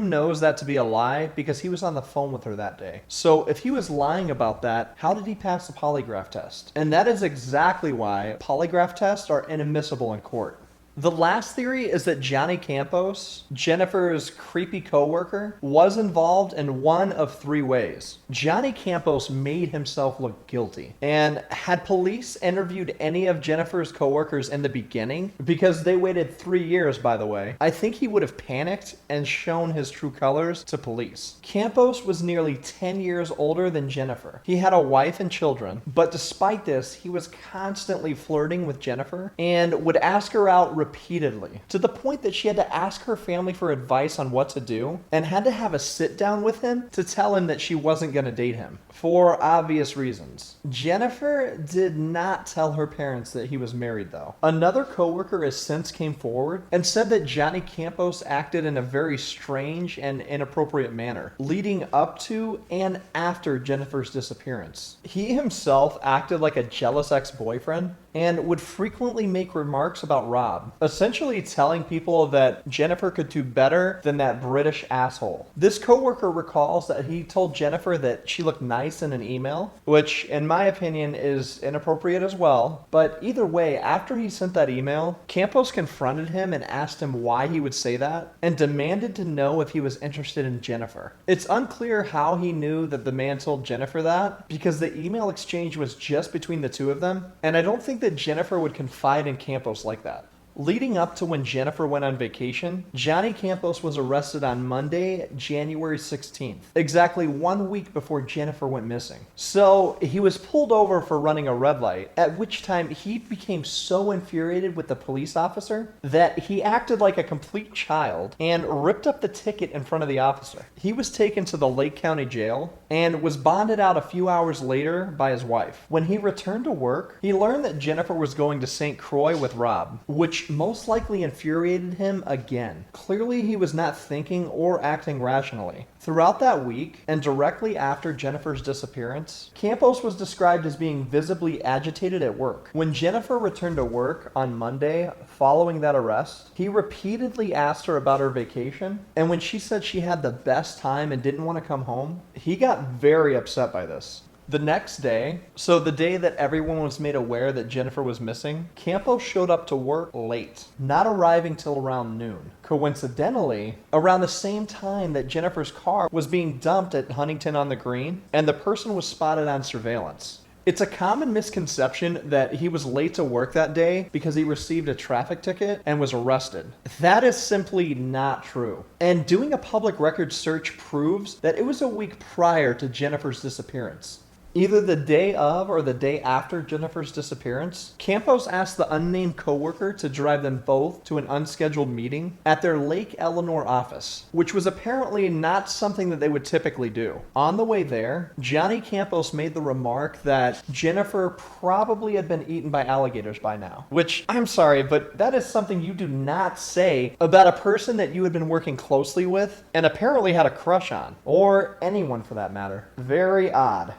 knows that to be a lie because he was on the phone with her that day. So if he was lying about that, how did he pass the polygraph test? And that is exactly why polygraph tests are inadmissible in court. The last theory is that Johnny Campos, Jennifer's creepy coworker, was involved in one of 3 ways. Johnny Campos made himself look guilty. And had police interviewed any of Jennifer's coworkers in the beginning, because they waited 3 years, by the way, I think he would have panicked and shown his true colors to police. Campos was nearly 10 years older than Jennifer. He had a wife and children, but despite this, he was constantly flirting with Jennifer and would ask her out repeatedly, to the point that she had to ask her family for advice on what to do and had to have a sit down with him to tell him that she wasn't going to date him, for obvious reasons. Jennifer did not tell her parents that he was married though. Another coworker has since came forward and said that Johnny Campos acted in a very strange and inappropriate manner, leading up to and after Jennifer's disappearance. He himself acted like a jealous ex-boyfriend and would frequently make remarks about Rob, essentially telling people that Jennifer could do better than that British asshole. This coworker recalls that he told Jennifer that she looked nice in an email, which in my opinion is inappropriate as well. But either way, after he sent that email, Campos confronted him and asked him why he would say that and demanded to know if he was interested in Jennifer. It's unclear how he knew that the man told Jennifer that, because the email exchange was just between the two of them, and I don't think that Jennifer would confide in Campos like that. Leading up to when Jennifer went on vacation, Johnny Campos was arrested on Monday, January 16th, exactly 1 week before Jennifer went missing. So he was pulled over for running a red light, at which time he became so infuriated with the police officer that he acted like a complete child and ripped up the ticket in front of the officer. He was taken to the Lake County Jail and was bonded out a few hours later by his wife. When he returned to work, he learned that Jennifer was going to St. Croix with Rob, which which most likely infuriated him again. Clearly, he was not thinking or acting rationally. Throughout that week, and directly after Jennifer's disappearance, Campos was described as being visibly agitated at work. When Jennifer returned to work on Monday following that arrest, he repeatedly asked her about her vacation, and when she said she had the best time and didn't want to come home, he got very upset by this. The next day, so the day that everyone was made aware that Jennifer was missing, Campos showed up to work late, not arriving till around noon. Coincidentally, around the same time that Jennifer's car was being dumped at Huntington on the Green, and the person was spotted on surveillance. It's a common misconception that he was late to work that day because he received a traffic ticket and was arrested. That is simply not true. And doing a public records search proves that it was a week prior to Jennifer's disappearance. Either the day of or the day after Jennifer's disappearance, Campos asked the unnamed coworker to drive them both to an unscheduled meeting at their Lake Eleanor office, which was apparently not something that they would typically do. On the way there, Johnny Campos made the remark that Jennifer probably had been eaten by alligators by now, which, I'm sorry, but that is something you do not say about a person that you had been working closely with and apparently had a crush on, or anyone for that matter. Very odd.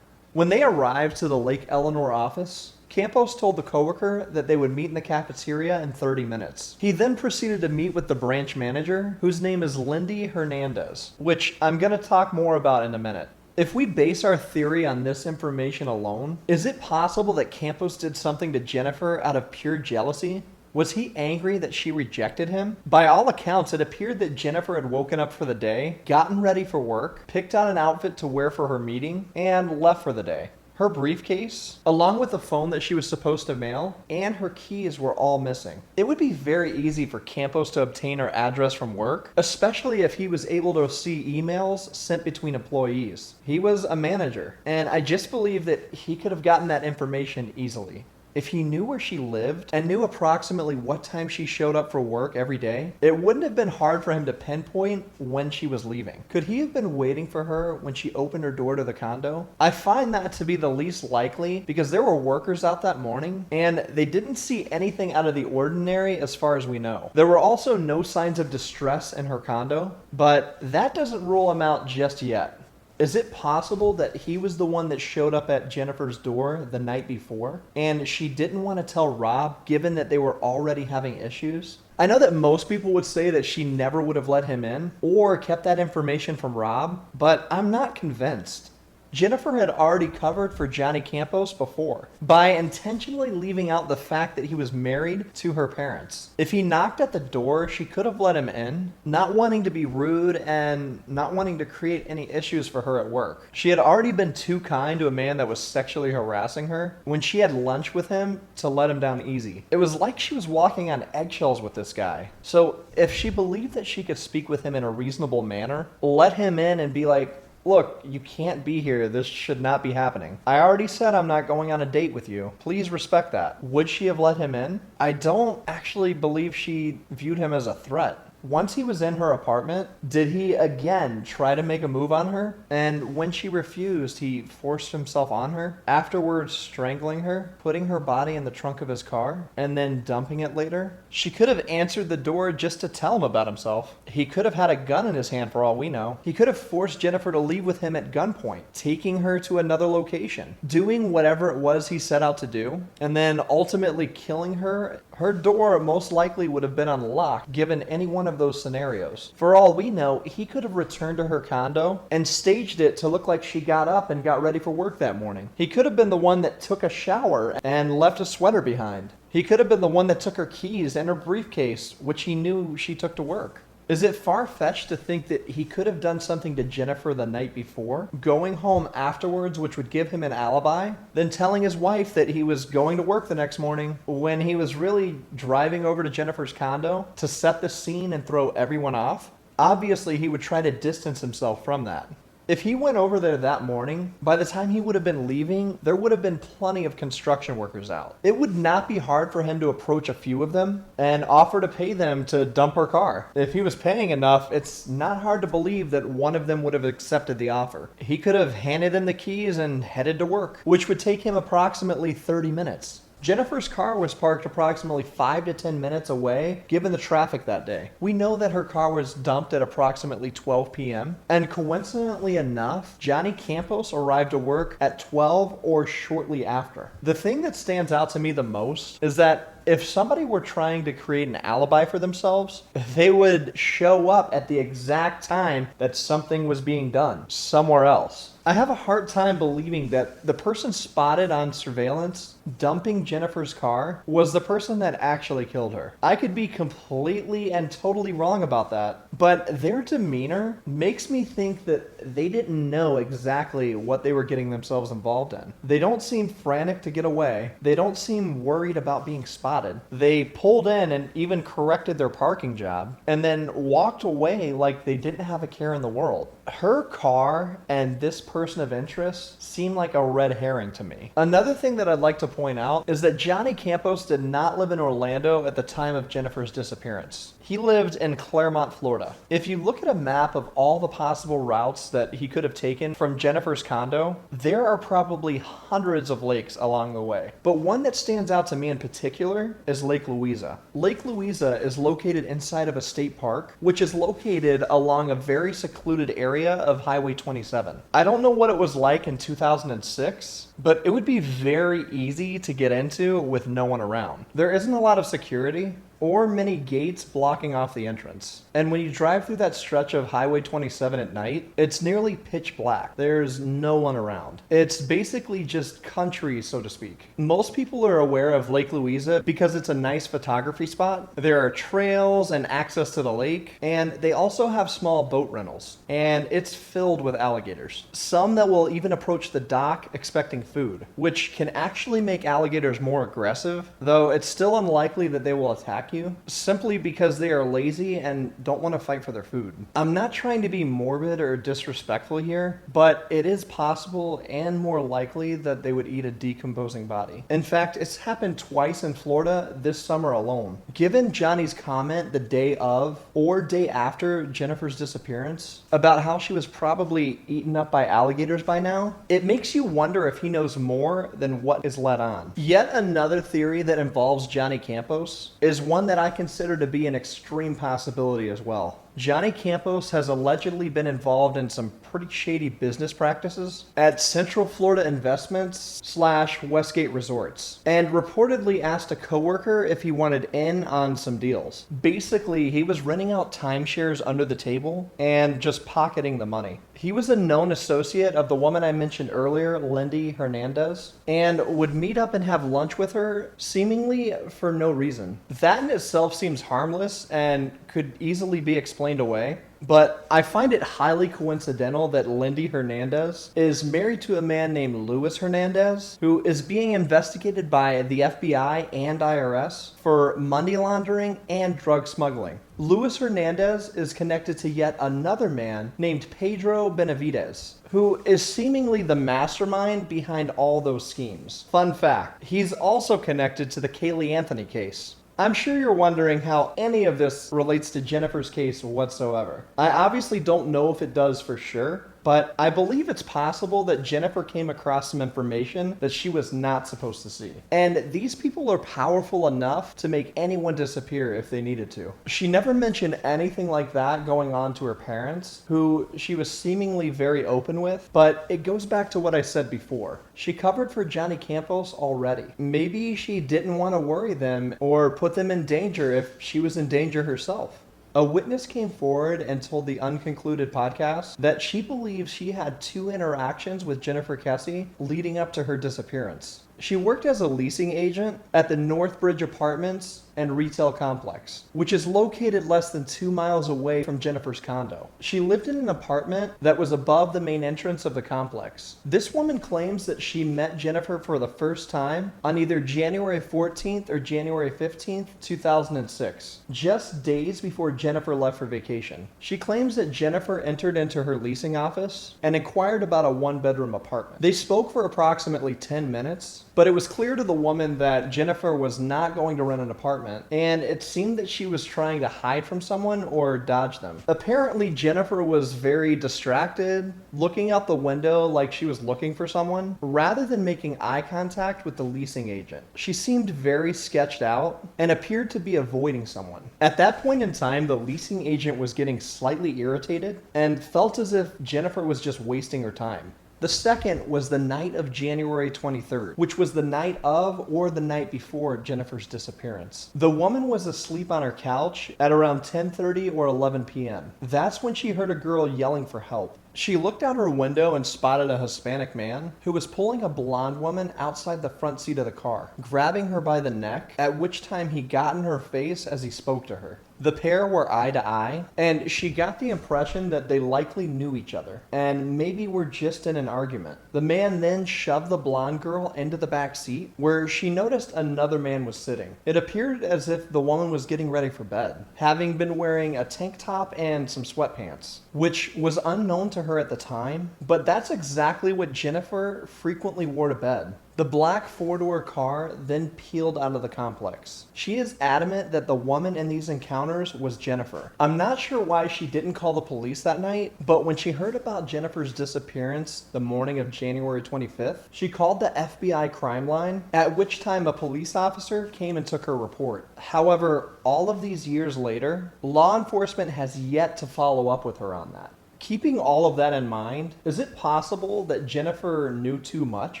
When they arrived to the Lake Eleanor office, Campos told the coworker that they would meet in the cafeteria in 30 minutes. He then proceeded to meet with the branch manager, whose name is Lindy Hernandez, which I'm going to talk more about in a minute. If we base our theory on this information alone, is it possible that Campos did something to Jennifer out of pure jealousy? Was he angry that she rejected him? By all accounts, it appeared that Jennifer had woken up for the day, gotten ready for work, picked out an outfit to wear for her meeting, and left for the day. Her briefcase, along with the phone that she was supposed to mail, and her keys were all missing. It would be very easy for Campos to obtain her address from work, especially if he was able to see emails sent between employees. He was a manager, and I just believe that he could have gotten that information easily. If he knew where she lived and knew approximately what time she showed up for work every day, it wouldn't have been hard for him to pinpoint when she was leaving. Could he have been waiting for her when she opened her door to the condo? I find that to be the least likely because there were workers out that morning and they didn't see anything out of the ordinary as far as we know. There were also no signs of distress in her condo, but that doesn't rule him out just yet. Is it possible that he was the one that showed up at Jennifer's door the night before and she didn't want to tell Rob given that they were already having issues? I know that most people would say that she never would have let him in or kept that information from Rob, but I'm not convinced. Jennifer had already covered for Johnny Campos before by intentionally leaving out the fact that he was married to her parents. If he knocked at the door, she could have let him in, not wanting to be rude and not wanting to create any issues for her at work. She had already been too kind to a man that was sexually harassing her when she had lunch with him to let him down easy. It was like she was walking on eggshells with this guy. So if she believed that she could speak with him in a reasonable manner, let him in and be like, look, you can't be here. This should not be happening. I already said I'm not going on a date with you. Please respect that. Would she have let him in? I don't actually believe she viewed him as a threat. Once he was in her apartment, did he again try to make a move on her? And when she refused, he forced himself on her, afterwards strangling her, putting her body in the trunk of his car, and then dumping it later? She could have answered the door just to tell him about himself. He could have had a gun in his hand for all we know. He could have forced Jennifer to leave with him at gunpoint, taking her to another location, doing whatever it was he set out to do, and then ultimately killing her. Her door most likely would have been unlocked given any one of those scenarios. For all we know, he could have returned to her condo and staged it to look like she got up and got ready for work that morning. He could have been the one that took a shower and left a sweater behind. He could have been the one that took her keys and her briefcase, which he knew she took to work. Is it far-fetched to think that he could have done something to Jennifer the night before, going home afterwards, which would give him an alibi, then telling his wife that he was going to work the next morning when he was really driving over to Jennifer's condo to set the scene and throw everyone off? Obviously, he would try to distance himself from that. If he went over there that morning, by the time he would have been leaving, there would have been plenty of construction workers out. It would not be hard for him to approach a few of them and offer to pay them to dump her car. If he was paying enough, it's not hard to believe that one of them would have accepted the offer. He could have handed them the keys and headed to work, which would take him approximately 30 minutes. Jennifer's car was parked approximately 5 to 10 minutes away, given the traffic that day. We know that her car was dumped at approximately 12 p.m., and coincidentally enough, Johnny Campos arrived at work at 12 or shortly after. The thing that stands out to me the most is that if somebody were trying to create an alibi for themselves, they would show up at the exact time that something was being done somewhere else. I have a hard time believing that the person spotted on surveillance dumping Jennifer's car was the person that actually killed her. I could be completely and totally wrong about that, but their demeanor makes me think that they didn't know exactly what they were getting themselves involved in. They don't seem frantic to get away. They don't seem worried about being spotted. They pulled in and even corrected their parking job and then walked away like they didn't have a care in the world. Her car and this person of interest seem like a red herring to me. Another thing that I'd like to point out is that Johnny Campos did not live in Orlando at the time of Jennifer's disappearance. He lived in Claremont, Florida. If you look at a map of all the possible routes that he could have taken from Jennifer's condo, there are probably hundreds of lakes along the way. But one that stands out to me in particular is Lake Louisa. Lake Louisa is located inside of a state park, which is located along a very secluded area of Highway 27. I don't know what it was like in 2006, but it would be very easy to get into with no one around. There isn't a lot of security or many gates blocking off the entrance. And when you drive through that stretch of Highway 27 at night, it's nearly pitch black. There's no one around. It's basically just country, so to speak. Most people are aware of Lake Louisa because it's a nice photography spot. There are trails and access to the lake, and they also have small boat rentals. And it's filled with alligators. Some that will even approach the dock expecting food, which can actually make alligators more aggressive, though it's still unlikely that they will attack you, simply because they are lazy and don't want to fight for their food. I'm not trying to be morbid or disrespectful here, but it is possible and more likely that they would eat a decomposing body. In fact, it's happened twice in Florida this summer alone. Given Johnny's comment the day of or day after Jennifer's disappearance about how she was probably eaten up by alligators by now, it makes you wonder if he knows more than what is let on. Yet another theory that involves Johnny Campos is one that I consider to be an extreme possibility as well. Johnny Campos has allegedly been involved in some pretty shady business practices at Central Florida Investments / Westgate Resorts, and reportedly asked a coworker if he wanted in on some deals. Basically, he was renting out timeshares under the table and just pocketing the money. He was a known associate of the woman I mentioned earlier, Lindy Hernandez, and would meet up and have lunch with her seemingly for no reason. That in itself seems harmless and could easily be explained away, but I find it highly coincidental that Lindy Hernandez is married to a man named Luis Hernandez, who is being investigated by the FBI and IRS for money laundering and drug smuggling. Luis Hernandez is connected to yet another man named Pedro Benavides, who is seemingly the mastermind behind all those schemes. Fun fact, he's also connected to the Caylee Anthony case. I'm sure you're wondering how any of this relates to Jennifer's case whatsoever. I obviously don't know if it does for sure, but I believe it's possible that Jennifer came across some information that she was not supposed to see. And these people are powerful enough to make anyone disappear if they needed to. She never mentioned anything like that going on to her parents, who she was seemingly very open with, but it goes back to what I said before. She covered for Johnny Campos already. Maybe she didn't want to worry them or put them in danger if she was in danger herself. A witness came forward and told the Unconcluded podcast that she believes she had 2 interactions with Jennifer Kesse leading up to her disappearance. She worked as a leasing agent at the Northbridge Apartments and Retail Complex, which is located less than 2 miles away from Jennifer's condo. She lived in an apartment that was above the main entrance of the complex. This woman claims that she met Jennifer for the first time on either January 14th or January 15th, 2006, just days before Jennifer left for vacation. She claims that Jennifer entered into her leasing office and inquired about a 1-bedroom apartment. They spoke for approximately 10 minutes, But it was clear to the woman that Jennifer was not going to rent an apartment, and it seemed that she was trying to hide from someone or dodge them. Apparently, Jennifer was very distracted, looking out the window like she was looking for someone, rather than making eye contact with the leasing agent. She seemed very sketched out and appeared to be avoiding someone. At that point in time, the leasing agent was getting slightly irritated and felt as if Jennifer was just wasting her time. The second was the night of January 23rd, which was the night of or the night before Jennifer's disappearance. The woman was asleep on her couch at around 10:30 or 11 p.m. That's when she heard a girl yelling for help. She looked out her window and spotted a Hispanic man who was pulling a blonde woman outside the front seat of the car, grabbing her by the neck, at which time he got in her face as he spoke to her. The pair were eye to eye, and she got the impression that they likely knew each other, and maybe were just in an argument. The man then shoved the blonde girl into the back seat, where she noticed another man was sitting. It appeared as if the woman was getting ready for bed, having been wearing a tank top and some sweatpants, which was unknown to her at the time, but that's exactly what Jennifer frequently wore to bed. The black four-door car then peeled out of the complex. She is adamant that the woman in these encounters was Jennifer. I'm not sure why she didn't call the police that night, but when she heard about Jennifer's disappearance the morning of January 25th, she called the FBI crime line, at which time a police officer came and took her report. However, all of these years later, law enforcement has yet to follow up with her on that. Keeping all of that in mind, is it possible that Jennifer knew too much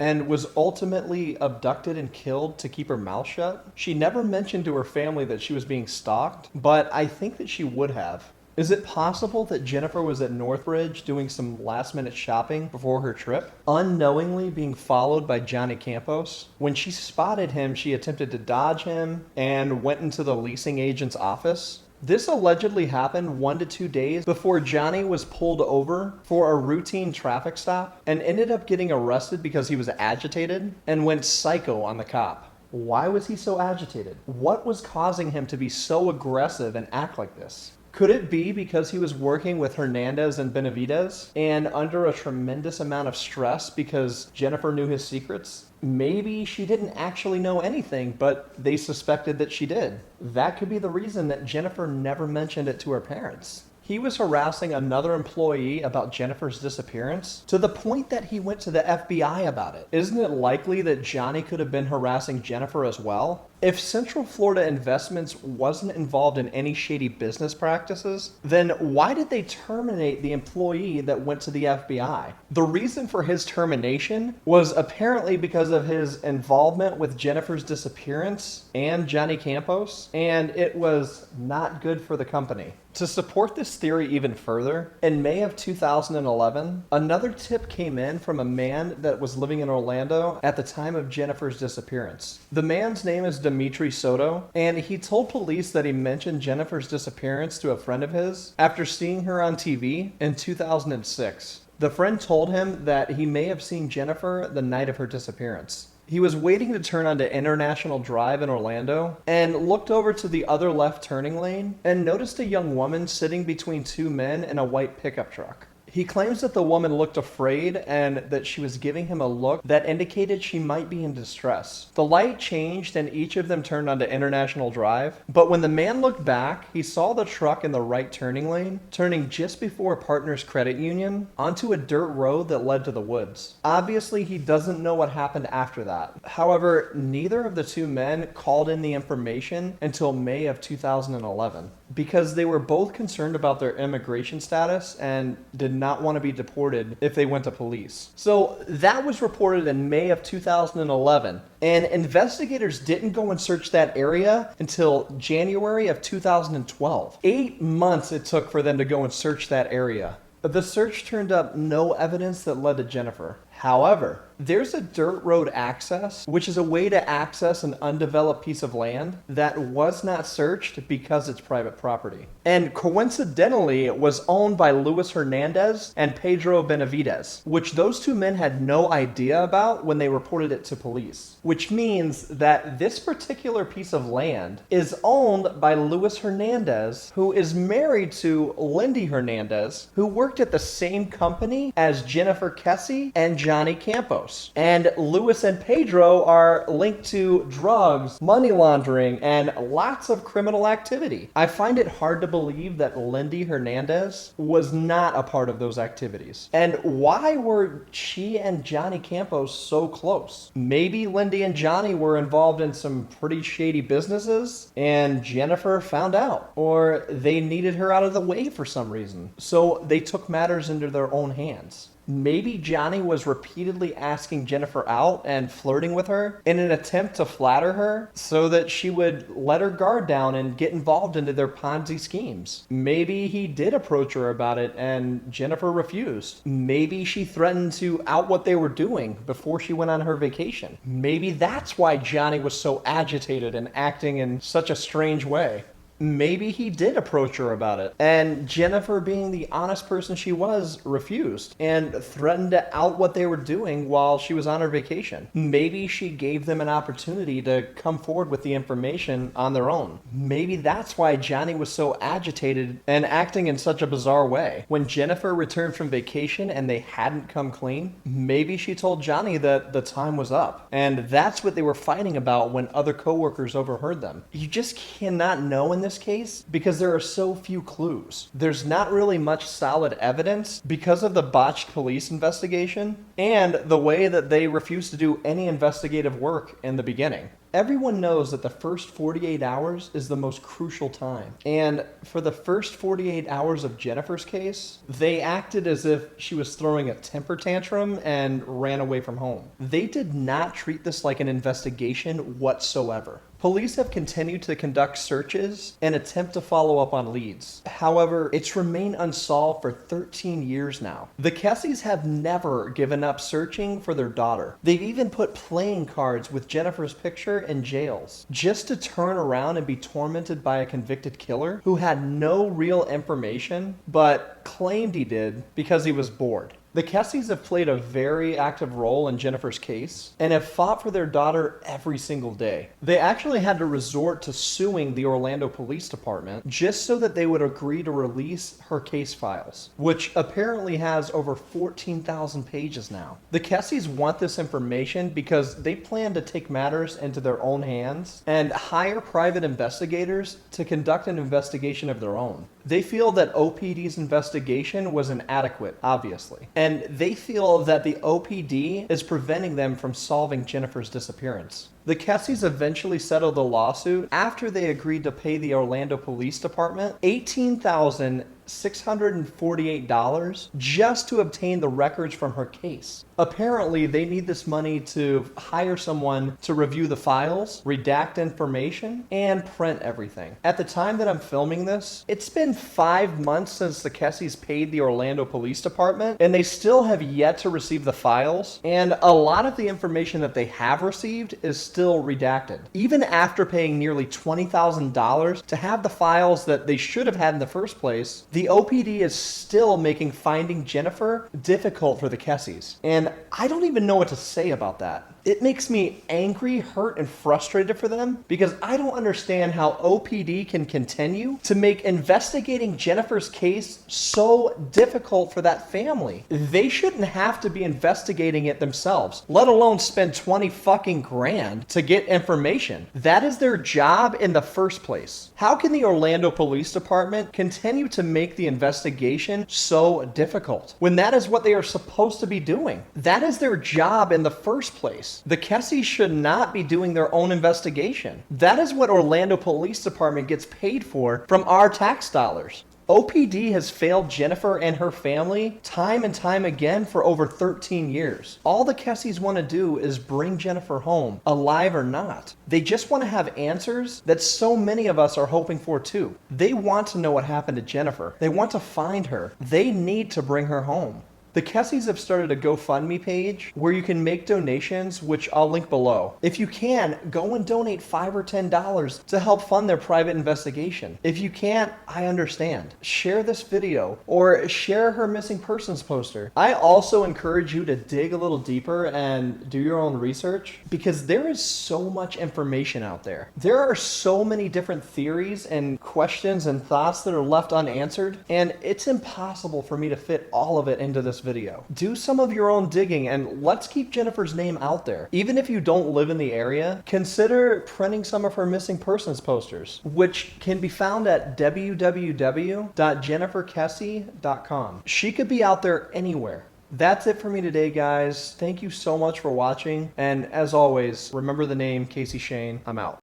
and was ultimately abducted and killed to keep her mouth shut? She never mentioned to her family that she was being stalked, but I think that she would have. Is it possible that Jennifer was at Northridge doing some last-minute shopping before her trip, unknowingly being followed by Johnny Campos? When she spotted him, she attempted to dodge him and went into the leasing agent's office. This allegedly happened 1 to 2 days before Johnny was pulled over for a routine traffic stop and ended up getting arrested because he was agitated and went psycho on the cop. Why was he so agitated? What was causing him to be so aggressive and act like this? Could it be because he was working with Hernandez and Benavidez and under a tremendous amount of stress because Jennifer knew his secrets? Maybe she didn't actually know anything, but they suspected that she did. That could be the reason that Jennifer never mentioned it to her parents. He was harassing another employee about Jennifer's disappearance to the point that he went to the FBI about it. Isn't it likely that Johnny could have been harassing Jennifer as well? If Central Florida Investments wasn't involved in any shady business practices, then why did they terminate the employee that went to the FBI? The reason for his termination was apparently because of his involvement with Jennifer's disappearance and Johnny Campos, and it was not good for the company. To support this theory even further, in May of 2011, another tip came in from a man that was living in Orlando at the time of Jennifer's disappearance. The man's name is Dimitri Soto, and he told police that he mentioned Jennifer's disappearance to a friend of his after seeing her on TV in 2006. The friend told him that he may have seen Jennifer the night of her disappearance. He was waiting to turn onto International Drive in Orlando and looked over to the other left turning lane and noticed a young woman sitting between two men in a white pickup truck. He claims that the woman looked afraid and that she was giving him a look that indicated she might be in distress. The light changed and each of them turned onto International Drive, but when the man looked back, he saw the truck in the right turning lane, turning just before Partners Credit Union onto a dirt road that led to the woods. Obviously, he doesn't know what happened after that. However, neither of the two men called in the information until May of 2011 because they were both concerned about their immigration status and did not want to be deported if they went to police. So that was reported in May of 2011, and investigators didn't go and search that area until January of 2012. 8 months it took for them to go and search that area. The search turned up no evidence that led to Jennifer. However, there's a dirt road access, which is a way to access an undeveloped piece of land that was not searched because it's private property. And coincidentally, it was owned by Luis Hernandez and Pedro Benavidez, which those two men had no idea about when they reported it to police. Which means that this particular piece of land is owned by Luis Hernandez, who is married to Lindy Hernandez, who worked at the same company as Jennifer Kesse and Johnny Campos. And Luis and Pedro are linked to drugs, money laundering, and lots of criminal activity. I find it hard to believe that Lindy Hernandez was not a part of those activities. And why were she and Johnny Campos so close? Maybe Lindy and Johnny were involved in some pretty shady businesses and Jennifer found out, or they needed her out of the way for some reason. So they took matters into their own hands. Maybe Johnny was repeatedly asking Jennifer out and flirting with her in an attempt to flatter her so that she would let her guard down and get involved into their Ponzi schemes. Maybe he did approach her about it and Jennifer refused. Maybe she threatened to out what they were doing before she went on her vacation. Maybe that's why Johnny was so agitated and acting in such a strange way. Maybe he did approach her about it, and Jennifer, being the honest person she was, refused and threatened to out what they were doing while she was on her vacation. Maybe she gave them an opportunity to come forward with the information on their own. Maybe that's why Johnny was so agitated and acting in such a bizarre way. When Jennifer returned from vacation and they hadn't come clean, maybe she told Johnny that the time was up, and that's what they were fighting about when other coworkers overheard them. You just cannot know in this case because there are so few clues. There's not really much solid evidence because of the botched police investigation and the way that they refused to do any investigative work in the beginning. Everyone knows that the first 48 hours is the most crucial time. And for the first 48 hours of Jennifer's case, they acted as if she was throwing a temper tantrum and ran away from home. They did not treat this like an investigation whatsoever. Police have continued to conduct searches and attempt to follow up on leads. However, it's remained unsolved for 13 years now. The Kesses have never given up searching for their daughter. They've even put playing cards with Jennifer's picture in jails, just to turn around and be tormented by a convicted killer who had no real information, but claimed he did because he was bored. The Kesses have played a very active role in Jennifer's case and have fought for their daughter every single day. They actually had to resort to suing the Orlando Police Department just so that they would agree to release her case files, which apparently has over 14,000 pages now. The Kesses want this information because they plan to take matters into their own hands and hire private investigators to conduct an investigation of their own. They feel that OPD's investigation was inadequate, obviously, and they feel that the OPD is preventing them from solving Jennifer's disappearance. The Kesses eventually settled the lawsuit after they agreed to pay the Orlando Police Department $18,648 just to obtain the records from her case. Apparently, they need this money to hire someone to review the files, redact information, and print everything. At the time that I'm filming this, it's been 5 months since the Kesses paid the Orlando Police Department, and they still have yet to receive the files, and a lot of the information that they have received is still redacted. Even after paying nearly $20,000 to have the files that they should have had in the first place, the OPD is still making finding Jennifer difficult for the Kesses. And I don't even know what to say about that. It makes me angry, hurt, and frustrated for them because I don't understand how OPD can continue to make investigating Jennifer's case so difficult for that family. They shouldn't have to be investigating it themselves, let alone spend 20 fucking grand to get information. That is their job in the first place. How can the Orlando Police Department continue to make the investigation so difficult when that is what they are supposed to be doing? That is their job in the first place. The Kesses should not be doing their own investigation. That is what Orlando Police Department gets paid for from our tax dollars. OPD has failed Jennifer and her family time and time again for over 13 years. All the Kesses want to do is bring Jennifer home, alive or not. They just want to have answers that so many of us are hoping for too. They want to know what happened to Jennifer. They want to find her. They need to bring her home. The Kesses have started a GoFundMe page where you can make donations, which I'll link below. If you can, go and donate $5 or $10 to help fund their private investigation. If you can't, I understand. Share this video or share her missing persons poster. I also encourage you to dig a little deeper and do your own research because there is so much information out there. There are so many different theories and questions and thoughts that are left unanswered, and it's impossible for me to fit all of it into this video. video. Do some of your own digging and let's keep Jennifer's name out there. Even if you don't live in the area, consider printing some of her missing persons posters, which can be found at www.jenniferkesse.com. She could be out there anywhere. That's it for me today, guys. Thank you so much for watching. And as always, remember the name Kasey Shane. I'm out.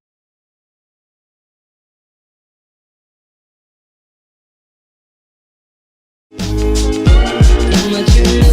What you